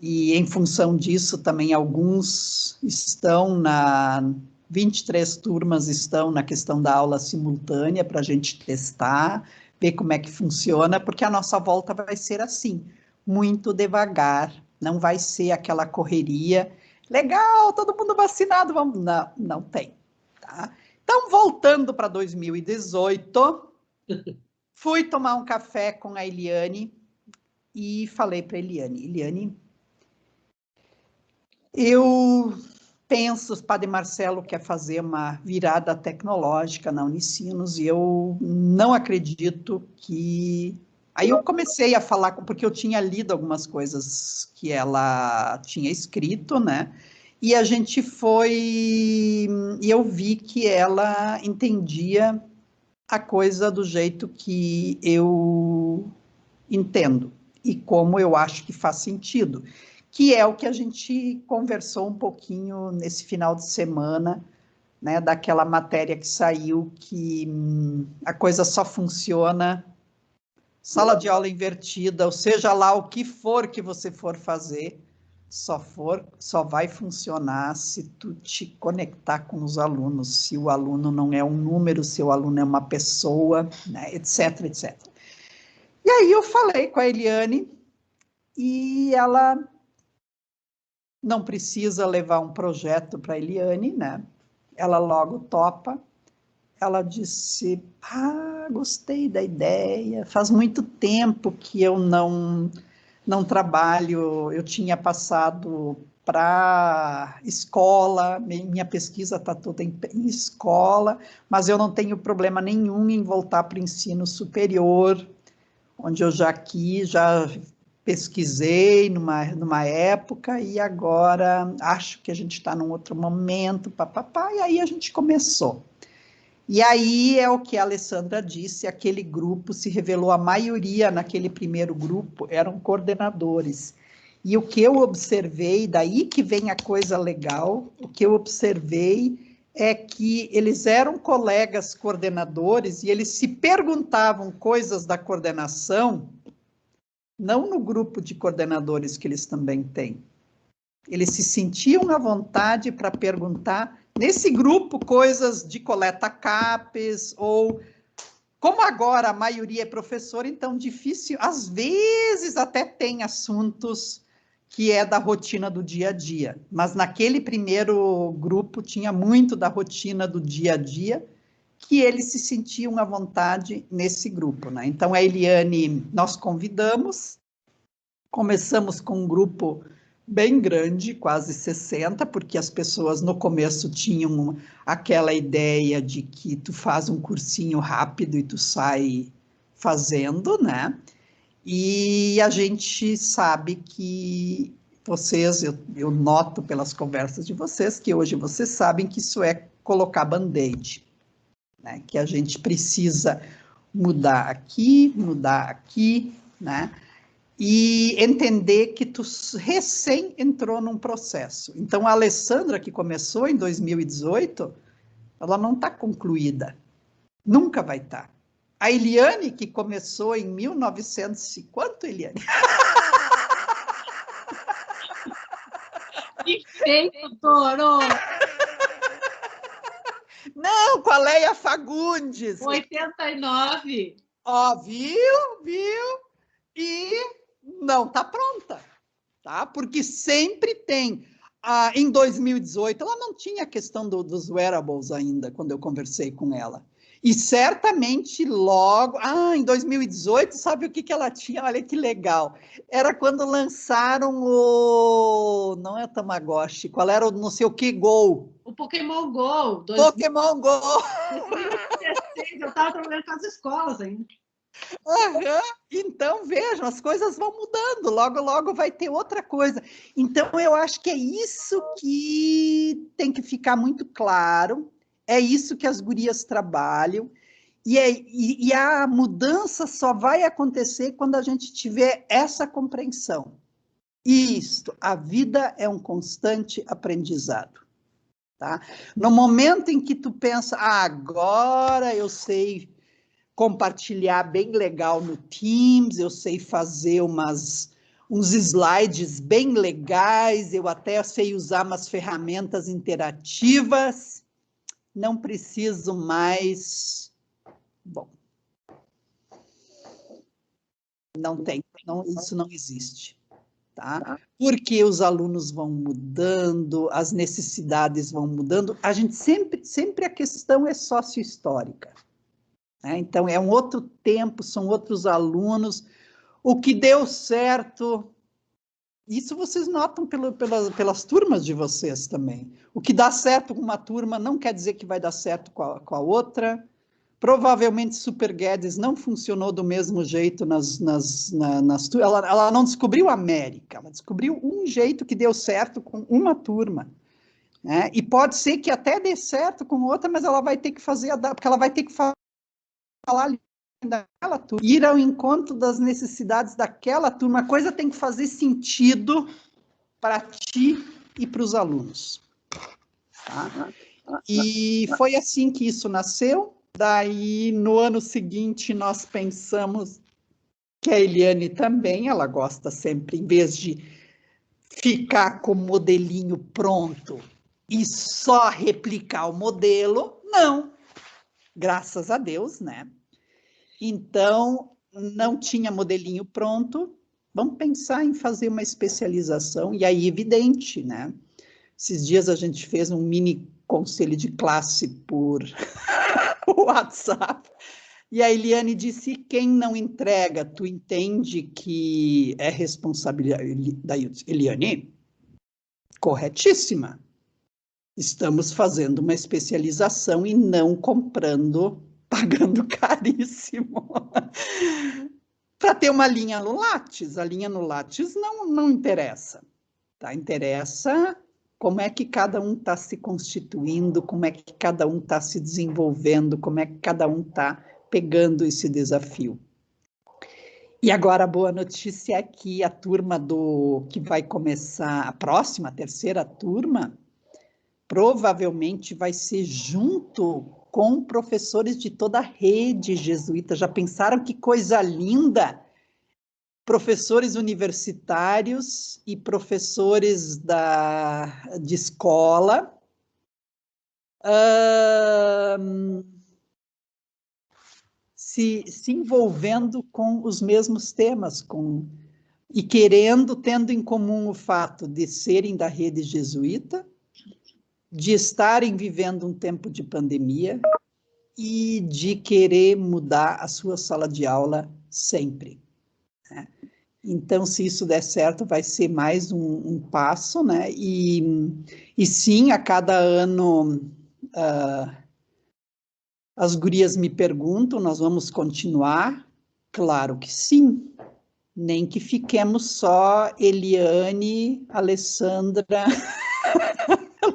E em função disso também alguns estão 23 turmas estão na questão da aula simultânea para a gente testar, ver como é que funciona, porque a nossa volta vai ser assim, muito devagar, não vai ser aquela correria, legal, todo mundo vacinado, vamos, não tem, tá? Então, voltando para 2018, fui tomar um café com a Eliane e falei para a Eliane, eu penso, o Padre Marcelo quer fazer uma virada tecnológica na Unicinos e eu não acredito que... Aí eu comecei a falar, porque eu tinha lido algumas coisas que ela tinha escrito, né? E a gente foi... E eu vi que ela entendia a coisa do jeito que eu entendo e como eu acho que faz sentido, que é o que a gente conversou um pouquinho nesse final de semana, né, daquela matéria que saiu, que a coisa só funciona, sala de aula invertida, ou seja lá o que for que você for fazer, só vai funcionar se tu te conectar com os alunos, se o aluno não é um número, se o aluno é uma pessoa, né, etc, etc. E aí eu falei com a Eliane, e ela... não precisa levar um projeto para a Eliane, né? Ela logo topa. Ela disse, gostei da ideia, faz muito tempo que eu não trabalho, eu tinha passado para escola, minha pesquisa está toda em escola, mas eu não tenho problema nenhum em voltar para o ensino superior, onde eu já pesquisei numa época e agora acho que a gente está num outro momento, e aí a gente começou. E aí é o que a Alessandra disse, aquele grupo se revelou, a maioria naquele primeiro grupo eram coordenadores. E o que eu observei, daí que vem a coisa legal, o que eu observei é que eles eram colegas coordenadores e eles se perguntavam coisas da coordenação, não no grupo de coordenadores que eles também têm. Eles se sentiam à vontade para perguntar, nesse grupo, coisas de coleta CAPES, ou, como agora a maioria é professor, então difícil, às vezes até tem assuntos que é da rotina do dia a dia, mas naquele primeiro grupo tinha muito da rotina do dia a dia, que eles se sentiam à vontade nesse grupo, né? Então, a Eliane, nós convidamos, começamos com um grupo bem grande, quase 60, porque as pessoas no começo tinham aquela ideia de que tu faz um cursinho rápido e tu sai fazendo, né? E a gente sabe que vocês, eu noto pelas conversas de vocês, que hoje vocês sabem que isso é colocar band-aid, né? Que a gente precisa mudar aqui, né? E entender que tu recém entrou num processo. Então, a Alessandra, que começou em 2018, ela não está concluída. Nunca vai estar. A Eliane, que começou em 1900 e quanto, Eliane? Que feito, Toro! Não, com a Leia Fagundes. 89. Ó, viu? E não está pronta, tá? Porque sempre tem. Em 2018, ela não tinha a questão dos wearables ainda, quando eu conversei com ela. E certamente logo... em 2018, sabe o que ela tinha? Olha que legal. Era quando lançaram o... Não é Tamagotchi, qual era o não sei o que Go? O Pokémon Go. Pokémon Go! 2016, eu estava trabalhando com as escolas ainda. Então, vejam, as coisas vão mudando, logo vai ter outra coisa. Então, eu acho que é isso que tem que ficar muito claro, é isso que as gurias trabalham, e a mudança só vai acontecer quando a gente tiver essa compreensão. Isto, a vida é um constante aprendizado. Tá? No momento em que tu pensa, agora eu sei compartilhar bem legal no Teams, eu sei fazer uns slides bem legais, eu até sei usar umas ferramentas interativas, não preciso mais... Bom, não tem, isso não existe, tá? Porque os alunos vão mudando, as necessidades vão mudando, a gente sempre a questão é sociohistórica. Então, é um outro tempo, são outros alunos. O que deu certo, isso vocês notam pelas turmas de vocês também. O que dá certo com uma turma não quer dizer que vai dar certo com a outra. Provavelmente, Super Guedes não funcionou do mesmo jeito nas turmas. Ela não descobriu a América, ela descobriu um jeito que deu certo com uma turma. Né? E pode ser que até dê certo com outra, mas ela vai ter que fazer, porque ela vai ter que falar daquela turma, ir ao encontro das necessidades daquela turma, a coisa tem que fazer sentido para ti e para os alunos. Tá? E foi assim que isso nasceu, daí no ano seguinte nós pensamos que a Eliane também, ela gosta sempre, em vez de ficar com o modelinho pronto e só replicar o modelo, não. Graças a Deus, né? Então, não tinha modelinho pronto, vamos pensar em fazer uma especialização, e aí, evidente, né? Esses dias a gente fez um mini conselho de classe por WhatsApp, e a Eliane disse, quem não entrega, tu entende que é responsabilidade da Eliane? Corretíssima. Estamos fazendo uma especialização e não pagando caríssimo. Para ter uma linha no Lattes, a linha no Lattes não interessa. Tá? Interessa como é que cada um está se constituindo, como é que cada um está se desenvolvendo, como é que cada um está pegando esse desafio. E agora a boa notícia é que a turma que vai começar, a próxima, a terceira turma, provavelmente vai ser junto com professores de toda a rede jesuíta. Já pensaram que coisa linda? Professores universitários e professores de escola. Se envolvendo com os mesmos temas, e tendo em comum o fato de serem da rede jesuíta, de estarem vivendo um tempo de pandemia e de querer mudar a sua sala de aula sempre. Né? Então, se isso der certo, vai ser mais um passo, né? E sim, a cada ano, as gurias me perguntam, nós vamos continuar? Claro que sim. Nem que fiquemos só Eliane, Alessandra,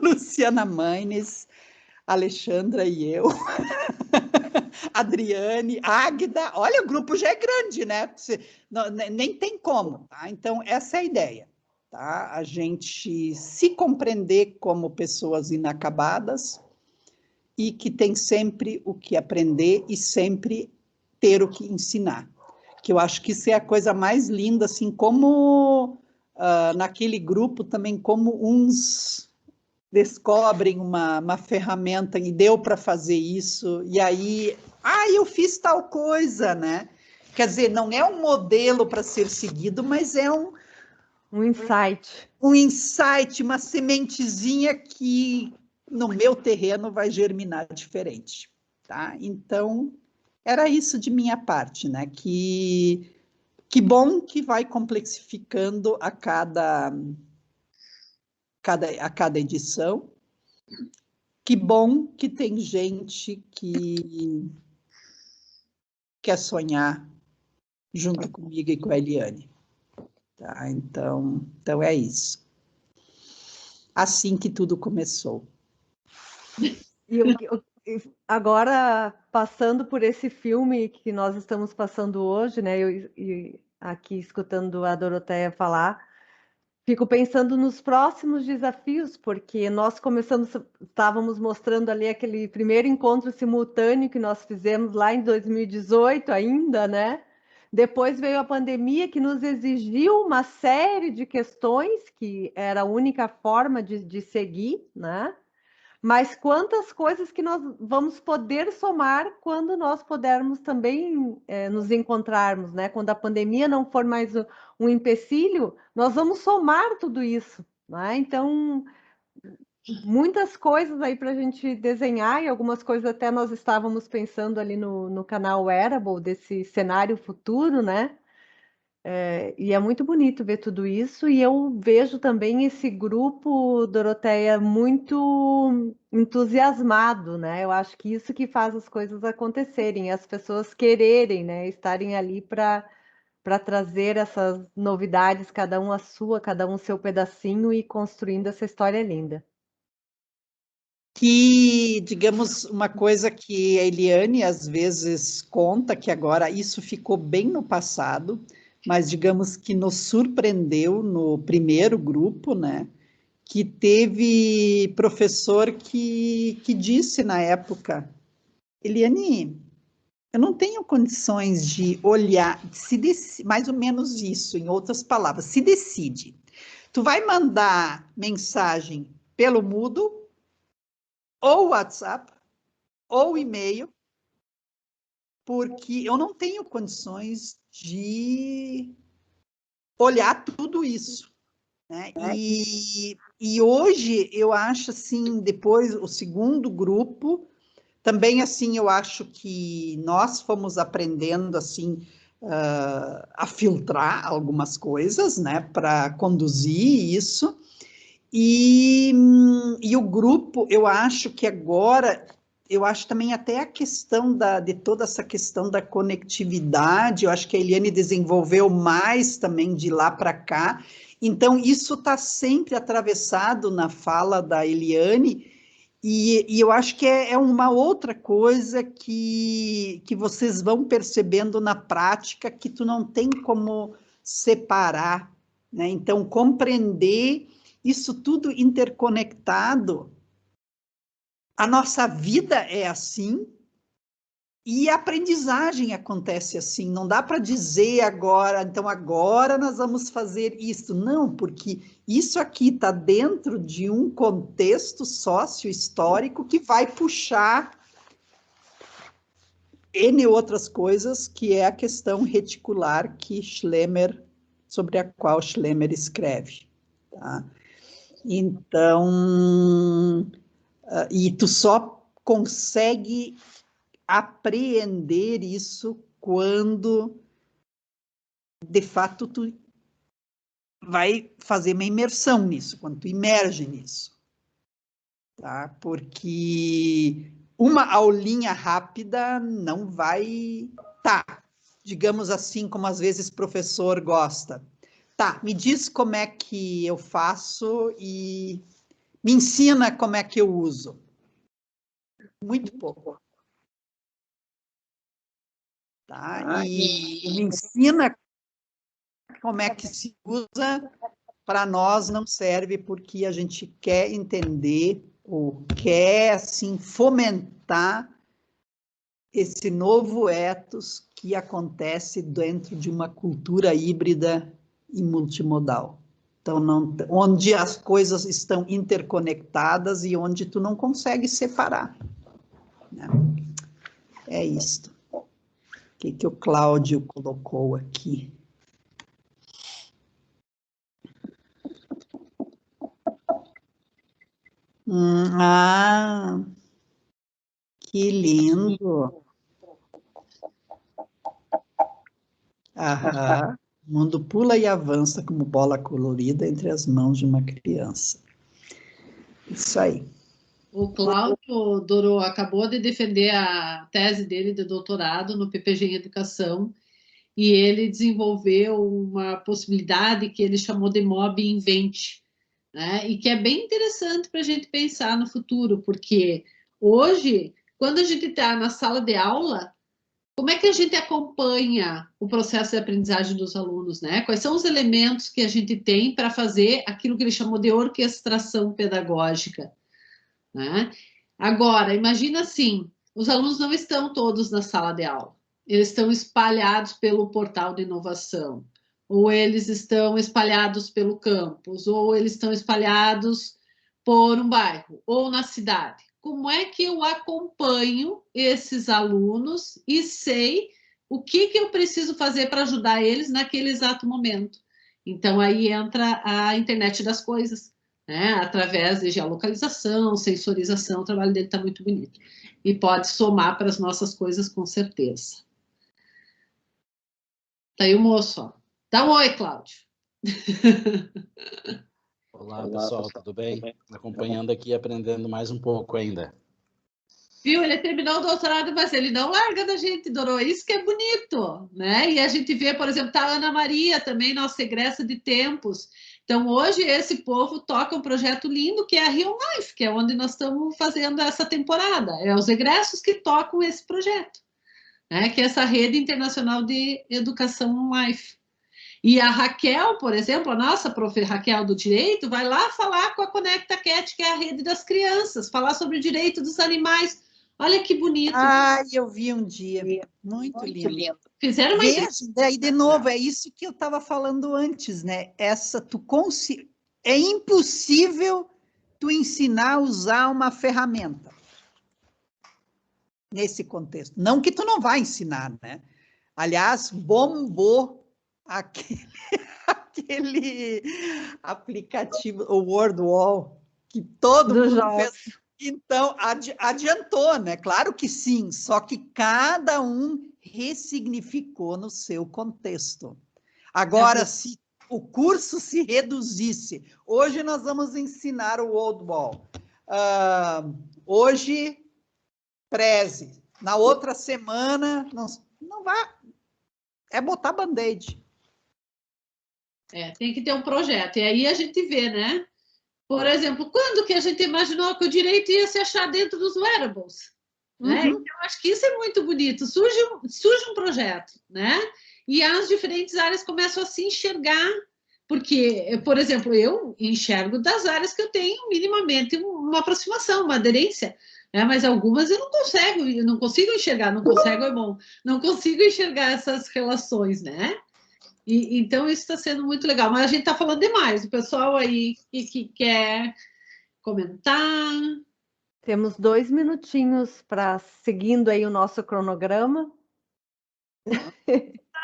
Luciana Manes, Alexandra e eu, Adriane, Águida. Olha, o grupo já é grande, né? Nem tem como, tá? Então, essa é a ideia, tá? A gente se compreender como pessoas inacabadas e que tem sempre o que aprender e sempre ter o que ensinar. Que eu acho que isso é a coisa mais linda, assim, como naquele grupo também, como uns descobrem uma ferramenta e deu para fazer isso, e aí, eu fiz tal coisa, né? Quer dizer, não é um modelo para ser seguido, mas é um insight. Um insight, uma sementezinha que no meu terreno vai germinar diferente, tá? Então, era isso de minha parte, né? Que bom que vai complexificando a cada edição. Que bom que tem gente que quer sonhar junto comigo e com a Eliane. Tá? Então é isso. Assim que tudo começou. Agora, passando por esse filme que nós estamos passando hoje, né? E aqui escutando a Doroteia falar, fico pensando nos próximos desafios, porque nós estávamos mostrando ali aquele primeiro encontro simultâneo que nós fizemos lá em 2018 ainda, né? Depois veio a pandemia que nos exigiu uma série de questões, que era a única forma de seguir, né? Mas quantas coisas que nós vamos poder somar quando nós pudermos também nos encontrarmos, né? Quando a pandemia não for mais um empecilho, nós vamos somar tudo isso, né? Então, muitas coisas aí para a gente desenhar, e algumas coisas até nós estávamos pensando ali no canal Wearable, desse cenário futuro, né? E é muito bonito ver tudo isso, e eu vejo também esse grupo, Doroteia, muito entusiasmado, né? Eu acho que isso que faz as coisas acontecerem, as pessoas quererem, né? Estarem ali para trazer essas novidades, cada um a sua, cada um seu pedacinho, e construindo essa história linda. Que, digamos, uma coisa que a Eliane às vezes conta, que agora isso ficou bem no passado, mas digamos que nos surpreendeu no primeiro grupo, né? Que teve professor que disse na época, Eliane, eu não tenho condições de olhar, mais ou menos isso, em outras palavras, se decide. Tu vai mandar mensagem pelo Moodle, ou WhatsApp, ou e-mail, porque eu não tenho condições de olhar tudo isso, né? E hoje eu acho assim, depois o segundo grupo, também assim eu acho que nós fomos aprendendo assim a filtrar algumas coisas, né, para conduzir isso. E o grupo, eu acho que agora, eu acho também até a questão de toda essa questão da conectividade, eu acho que a Eliane desenvolveu mais também de lá para cá, então isso está sempre atravessado na fala da Eliane, e eu acho que é uma outra coisa que vocês vão percebendo na prática, que tu não tem como separar, né? Então, compreender isso tudo interconectado, a nossa vida é assim e a aprendizagem acontece assim. Não dá para dizer agora, então agora nós vamos fazer isso. Não, porque isso aqui está dentro de um contexto sócio-histórico que vai puxar N outras coisas, que é a questão reticular sobre a qual Schlemmer escreve, tá? Então, e tu só consegue apreender isso quando, de fato, tu vai fazer uma imersão nisso, quando tu imerge nisso, tá? Porque uma aulinha rápida não vai... Tá, digamos assim, como às vezes professor gosta. Tá, me diz como é que eu faço e me ensina como é que eu uso. Muito pouco. Tá? E me ensina como é que se usa, para nós não serve, porque a gente quer entender ou quer, assim, fomentar esse novo ethos que acontece dentro de uma cultura híbrida e multimodal. Então, onde as coisas estão interconectadas e onde tu não consegue separar. Né? É isto. O que o Cláudio colocou aqui? Que lindo. Aham. O mundo pula e avança como bola colorida entre as mãos de uma criança. Isso aí. O Cláudio Dorô acabou de defender a tese dele de doutorado no PPG em Educação e ele desenvolveu uma possibilidade que ele chamou de Mob Invent, né? E que é bem interessante para a gente pensar no futuro, porque hoje, quando a gente está na sala de aula, como é que a gente acompanha o processo de aprendizagem dos alunos, né? Quais são os elementos que a gente tem para fazer aquilo que ele chamou de orquestração pedagógica, né? Agora, imagina assim, os alunos não estão todos na sala de aula, eles estão espalhados pelo portal de inovação, ou eles estão espalhados pelo campus, ou eles estão espalhados por um bairro, ou na cidade. Como é que eu acompanho esses alunos e sei o que eu preciso fazer para ajudar eles naquele exato momento? Então, aí entra a internet das coisas, né? Através de geolocalização, sensorização, o trabalho dele está muito bonito. E pode somar para as nossas coisas, com certeza. Tá aí o moço, ó. Dá um oi, Cláudio. Olá, pessoal, tudo bem? Acompanhando aqui e aprendendo mais um pouco ainda. Viu? Ele terminou o doutorado, mas ele não larga da gente, Dorô. Isso que é bonito, né? E a gente vê, por exemplo, tá a Ana Maria também, nossa egressa de tempos. Então, hoje, esse povo toca um projeto lindo que é a Real Life, que é onde nós estamos fazendo essa temporada. É os egressos que tocam esse projeto, né? Que é essa rede internacional de educação Life. E a Raquel, por exemplo, a nossa prof. Raquel do Direito, vai lá falar com a Conecta Cat, que é a rede das crianças, falar sobre o direito dos animais. Olha que bonito. Eu vi um dia. Muito lindo. Fizeram uma daí, de novo, é isso que eu estava falando antes, né? É impossível tu ensinar a usar uma ferramenta nesse contexto. Não que tu não vai ensinar, né? Aliás, bombou aquele aplicativo, o WordWall, que todo mundo fez. Então, adiantou, né? Claro que sim, só que cada um ressignificou no seu contexto. Agora, se o curso se reduzisse, hoje nós vamos ensinar o WordWall. Hoje, Prezi. Na outra semana, não vai. É botar band-aid. Tem que ter um projeto. E aí a gente vê, né? Por exemplo, quando que a gente imaginou que o direito ia se achar dentro dos wearables? Né? Então, acho que isso é muito bonito. Surge um projeto, né? E as diferentes áreas começam a se enxergar, porque, por exemplo, eu enxergo das áreas que eu tenho minimamente uma aproximação, uma aderência, né? Mas algumas eu não consigo enxergar, não consigo enxergar essas relações, né? Então, isso está sendo muito legal. Mas a gente está falando demais. O pessoal aí que quer comentar. Temos 2 minutinhos para seguindo aí o nosso cronograma.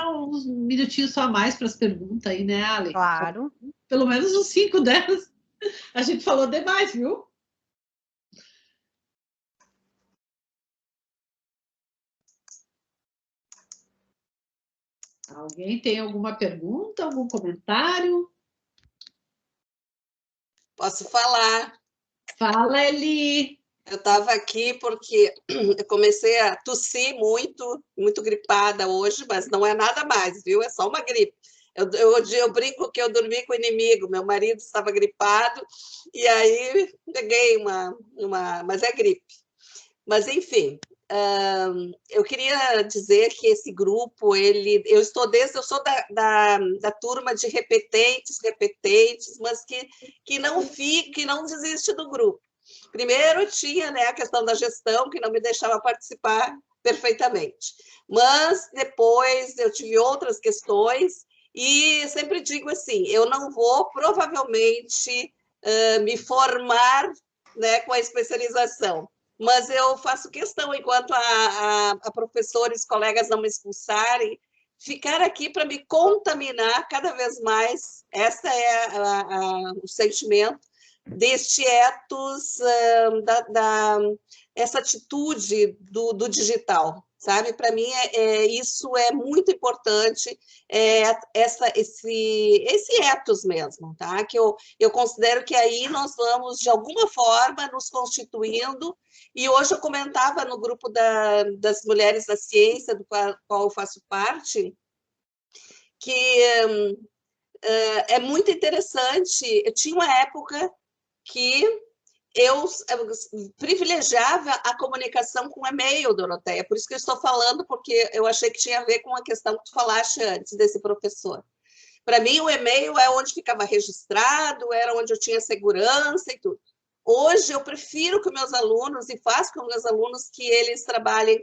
Uns minutinhos só a mais para as perguntas aí, né, Ale? Claro. Pelo menos uns 5, 10. A gente falou demais, viu? Alguém tem alguma pergunta, algum comentário? Posso falar? Fala, Eli! Eu estava aqui porque eu comecei a tossir muito gripada hoje, mas não é nada mais, viu? É só uma gripe. Eu brinco que eu dormi com o inimigo, meu marido estava gripado, e aí peguei mas é gripe. Mas, enfim, eu queria dizer que esse grupo, eu sou da turma de repetentes, mas que não desiste do grupo. Primeiro tinha, né, a questão da gestão, que não me deixava participar perfeitamente. Mas depois eu tive outras questões e sempre digo assim, eu não vou provavelmente me formar, né, com a especialização, mas eu faço questão, enquanto a professores, colegas não me expulsarem, ficar aqui para me contaminar cada vez mais. Esse é o sentimento deste ethos, essa atitude do digital, sabe? Para mim, isso é muito importante, esse ethos mesmo, tá? Que eu considero que aí nós vamos, de alguma forma, nos constituindo, e hoje eu comentava no grupo das Mulheres da Ciência, do qual eu faço parte, que é muito interessante. Eu tinha uma época que eu privilegiava a comunicação com e-mail, Doroteia, por isso que eu estou falando, porque eu achei que tinha a ver com a questão que tu falaste antes desse professor. Para mim, o e-mail é onde ficava registrado, era onde eu tinha segurança e tudo. Hoje, eu prefiro que meus alunos, e faço com meus alunos, que eles trabalhem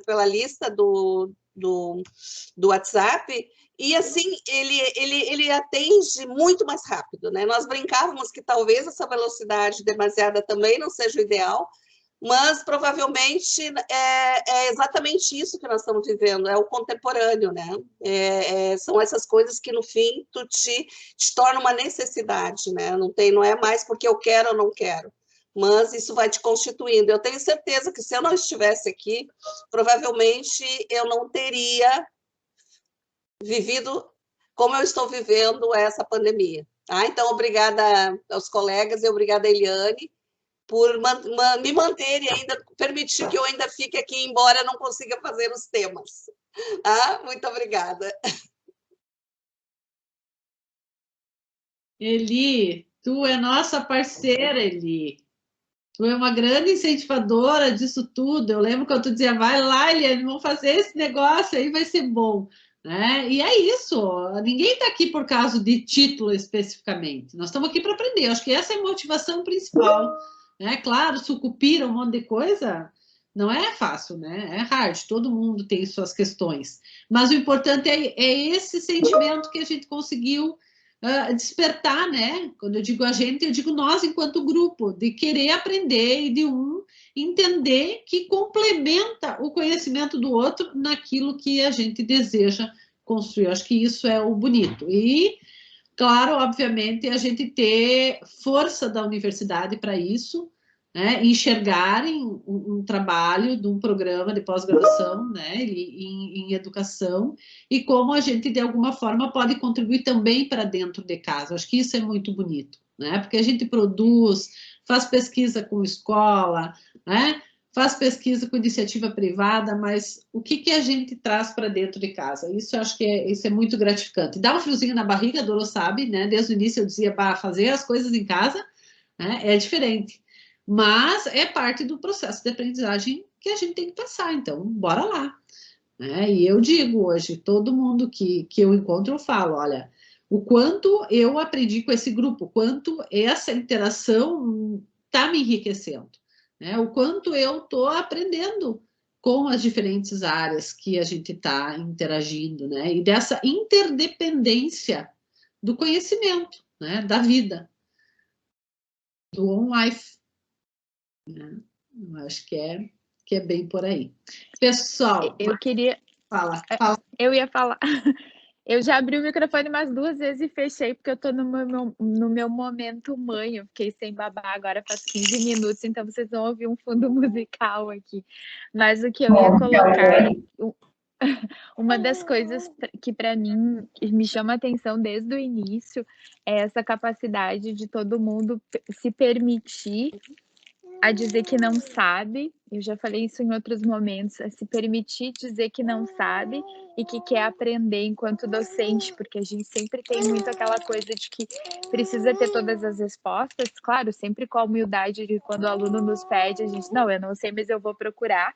pela lista do WhatsApp, e assim ele atende muito mais rápido, né? Nós brincávamos que talvez essa velocidade demasiada também não seja o ideal, mas provavelmente é exatamente isso que nós estamos vivendo, é o contemporâneo, né? São essas coisas que no fim te torna uma necessidade, né? Não é mais porque eu quero ou não quero, mas isso vai te constituindo. Eu tenho certeza que se eu não estivesse aqui, provavelmente eu não teria vivido como eu estou vivendo essa pandemia. Tá? Então, obrigada aos colegas e obrigada a Eliane por me manter e ainda permitir que eu ainda fique aqui, embora não consiga fazer os temas. Tá? Muito obrigada. Eli, tu é nossa parceira, Eli. Tu é uma grande incentivadora disso tudo. Eu lembro quando tu dizia, vai lá, Eliane, vamos fazer esse negócio aí, vai ser bom. Né? E é isso, ninguém está aqui por causa de título especificamente, nós estamos aqui para aprender, acho que essa é a motivação principal, né? Claro, sucupira um monte de coisa, não é fácil, né? É hard, todo mundo tem suas questões, mas o importante é esse sentimento que a gente conseguiu despertar, né? Quando eu digo a gente, eu digo nós enquanto grupo, de querer aprender e de entender que complementa o conhecimento do outro naquilo que a gente deseja construir. Eu acho que isso é o bonito. E, claro, obviamente, a gente ter força da universidade para isso, né? Enxergarem um trabalho de um programa de pós-graduação, né? em educação, e como a gente, de alguma forma, pode contribuir também para dentro de casa. Acho que isso é muito bonito, né? Porque a gente produz, faz pesquisa com escola, né? Faz pesquisa com iniciativa privada, mas o que a gente traz para dentro de casa? Isso eu acho que isso é muito gratificante. Dá um friozinho na barriga, a Doro sabe, né? Desde o início eu dizia, fazer as coisas em casa, né? É diferente. Mas é parte do processo de aprendizagem que a gente tem que passar, então bora lá. Né? E eu digo hoje, todo mundo que eu encontro, eu falo, olha, o quanto eu aprendi com esse grupo, o quanto essa interação está me enriquecendo, né? O quanto eu estou aprendendo com as diferentes áreas que a gente está interagindo, né? E dessa interdependência do conhecimento, né? Da vida, do on-life. Né? Eu acho que é bem por aí. Pessoal, eu queria... Fala. Eu ia falar... Eu já abri o microfone umas 2 vezes e fechei, porque eu estou no meu momento mãe. Eu fiquei sem babá agora faz 15 minutos, então vocês vão ouvir um fundo musical aqui. Mas o que eu ia colocar... Uma das coisas que para mim me chama a atenção desde o início é essa capacidade de todo mundo se permitir a dizer que não sabe, eu já falei isso em outros momentos, a se permitir dizer que não sabe e que quer aprender enquanto docente, porque a gente sempre tem muito aquela coisa de que precisa ter todas as respostas, claro, sempre com a humildade de quando o aluno nos pede, a gente, não, eu não sei, mas eu vou procurar,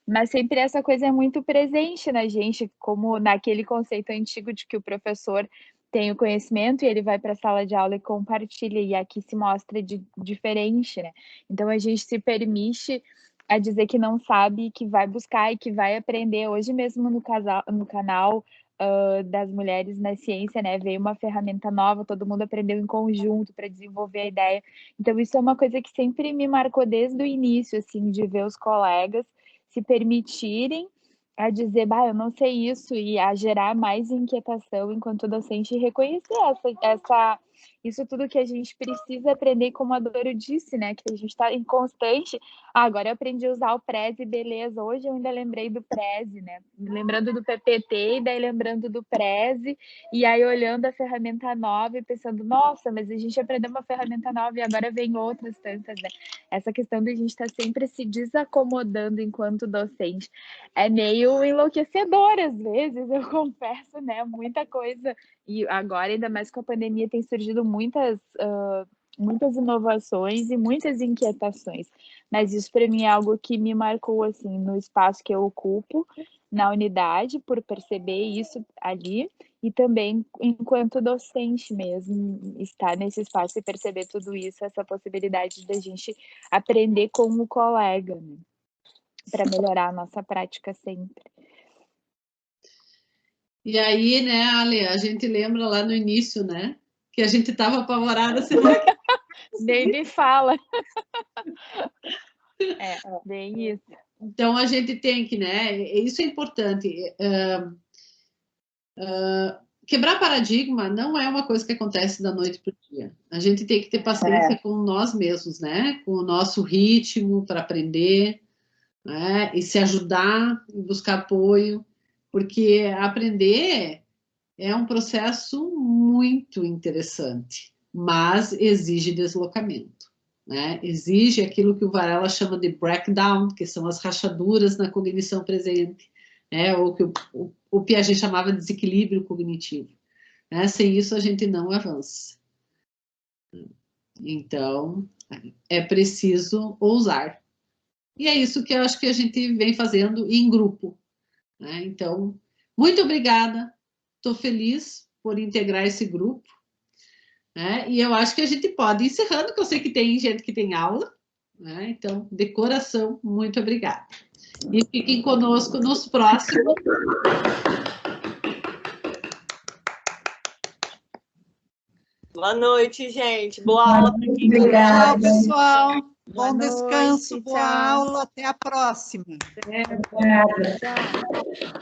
mas sempre essa coisa é muito presente na gente, como naquele conceito antigo de que o professor tem o conhecimento e ele vai para a sala de aula e compartilha, e aqui se mostra diferente, né? Então, a gente se permite a dizer que não sabe, que vai buscar e que vai aprender. Hoje mesmo no canal das Mulheres na Ciência, né? Veio uma ferramenta nova, todo mundo aprendeu em conjunto para desenvolver a ideia. Então, isso é uma coisa que sempre me marcou desde o início, assim, de ver os colegas se permitirem a dizer, eu não sei isso, e a gerar mais inquietação enquanto docente e reconhecer isso tudo que a gente precisa aprender, como a Doro disse, né? Que a gente está em constante. Agora eu aprendi a usar o Prezi, beleza. Hoje eu ainda lembrei do Prezi, né? Lembrando do PPT e daí lembrando do Prezi, e aí olhando a ferramenta nova e pensando, nossa, mas a gente aprendeu uma ferramenta nova e agora vem outras tantas, né? Essa questão de a gente estar sempre se desacomodando enquanto docente é meio enlouquecedor às vezes, eu confesso, né? Muita coisa. E agora, ainda mais com a pandemia, tem surgido muitas inovações e muitas inquietações. Mas isso, para mim, é algo que me marcou, assim, no espaço que eu ocupo, na unidade, por perceber isso ali, e também enquanto docente mesmo, estar nesse espaço e perceber tudo isso, essa possibilidade da gente aprender com o colega, né? Para melhorar a nossa prática sempre. E aí, né, Ale, a gente lembra lá no início, né, que a gente estava apavorada. Será que... Nem me fala. Bem isso. Então, a gente tem que, né, isso é importante. Quebrar paradigma não é uma coisa que acontece da noite para o dia. A gente tem que ter paciência com nós mesmos, né, com o nosso ritmo para aprender, né, e se ajudar, e buscar apoio. Porque aprender é um processo muito interessante, mas exige deslocamento, né? Exige aquilo que o Varela chama de breakdown, que são as rachaduras na cognição presente, né? Ou que o Piaget chamava de desequilíbrio cognitivo, né? Sem isso a gente não avança. Então, é preciso ousar. E é isso que eu acho que a gente vem fazendo em grupo. Então, muito obrigada, estou feliz por integrar esse grupo, né? E eu acho que a gente pode ir encerrando, que eu sei que tem gente que tem aula, né? Então, de coração, muito obrigada. E fiquem conosco nos próximos. Boa noite, gente. Boa aula para quem Tchau, pessoal. Boa Bom descanso, noite, boa tchau. aula. Até a próxima. Obrigada. Tchau.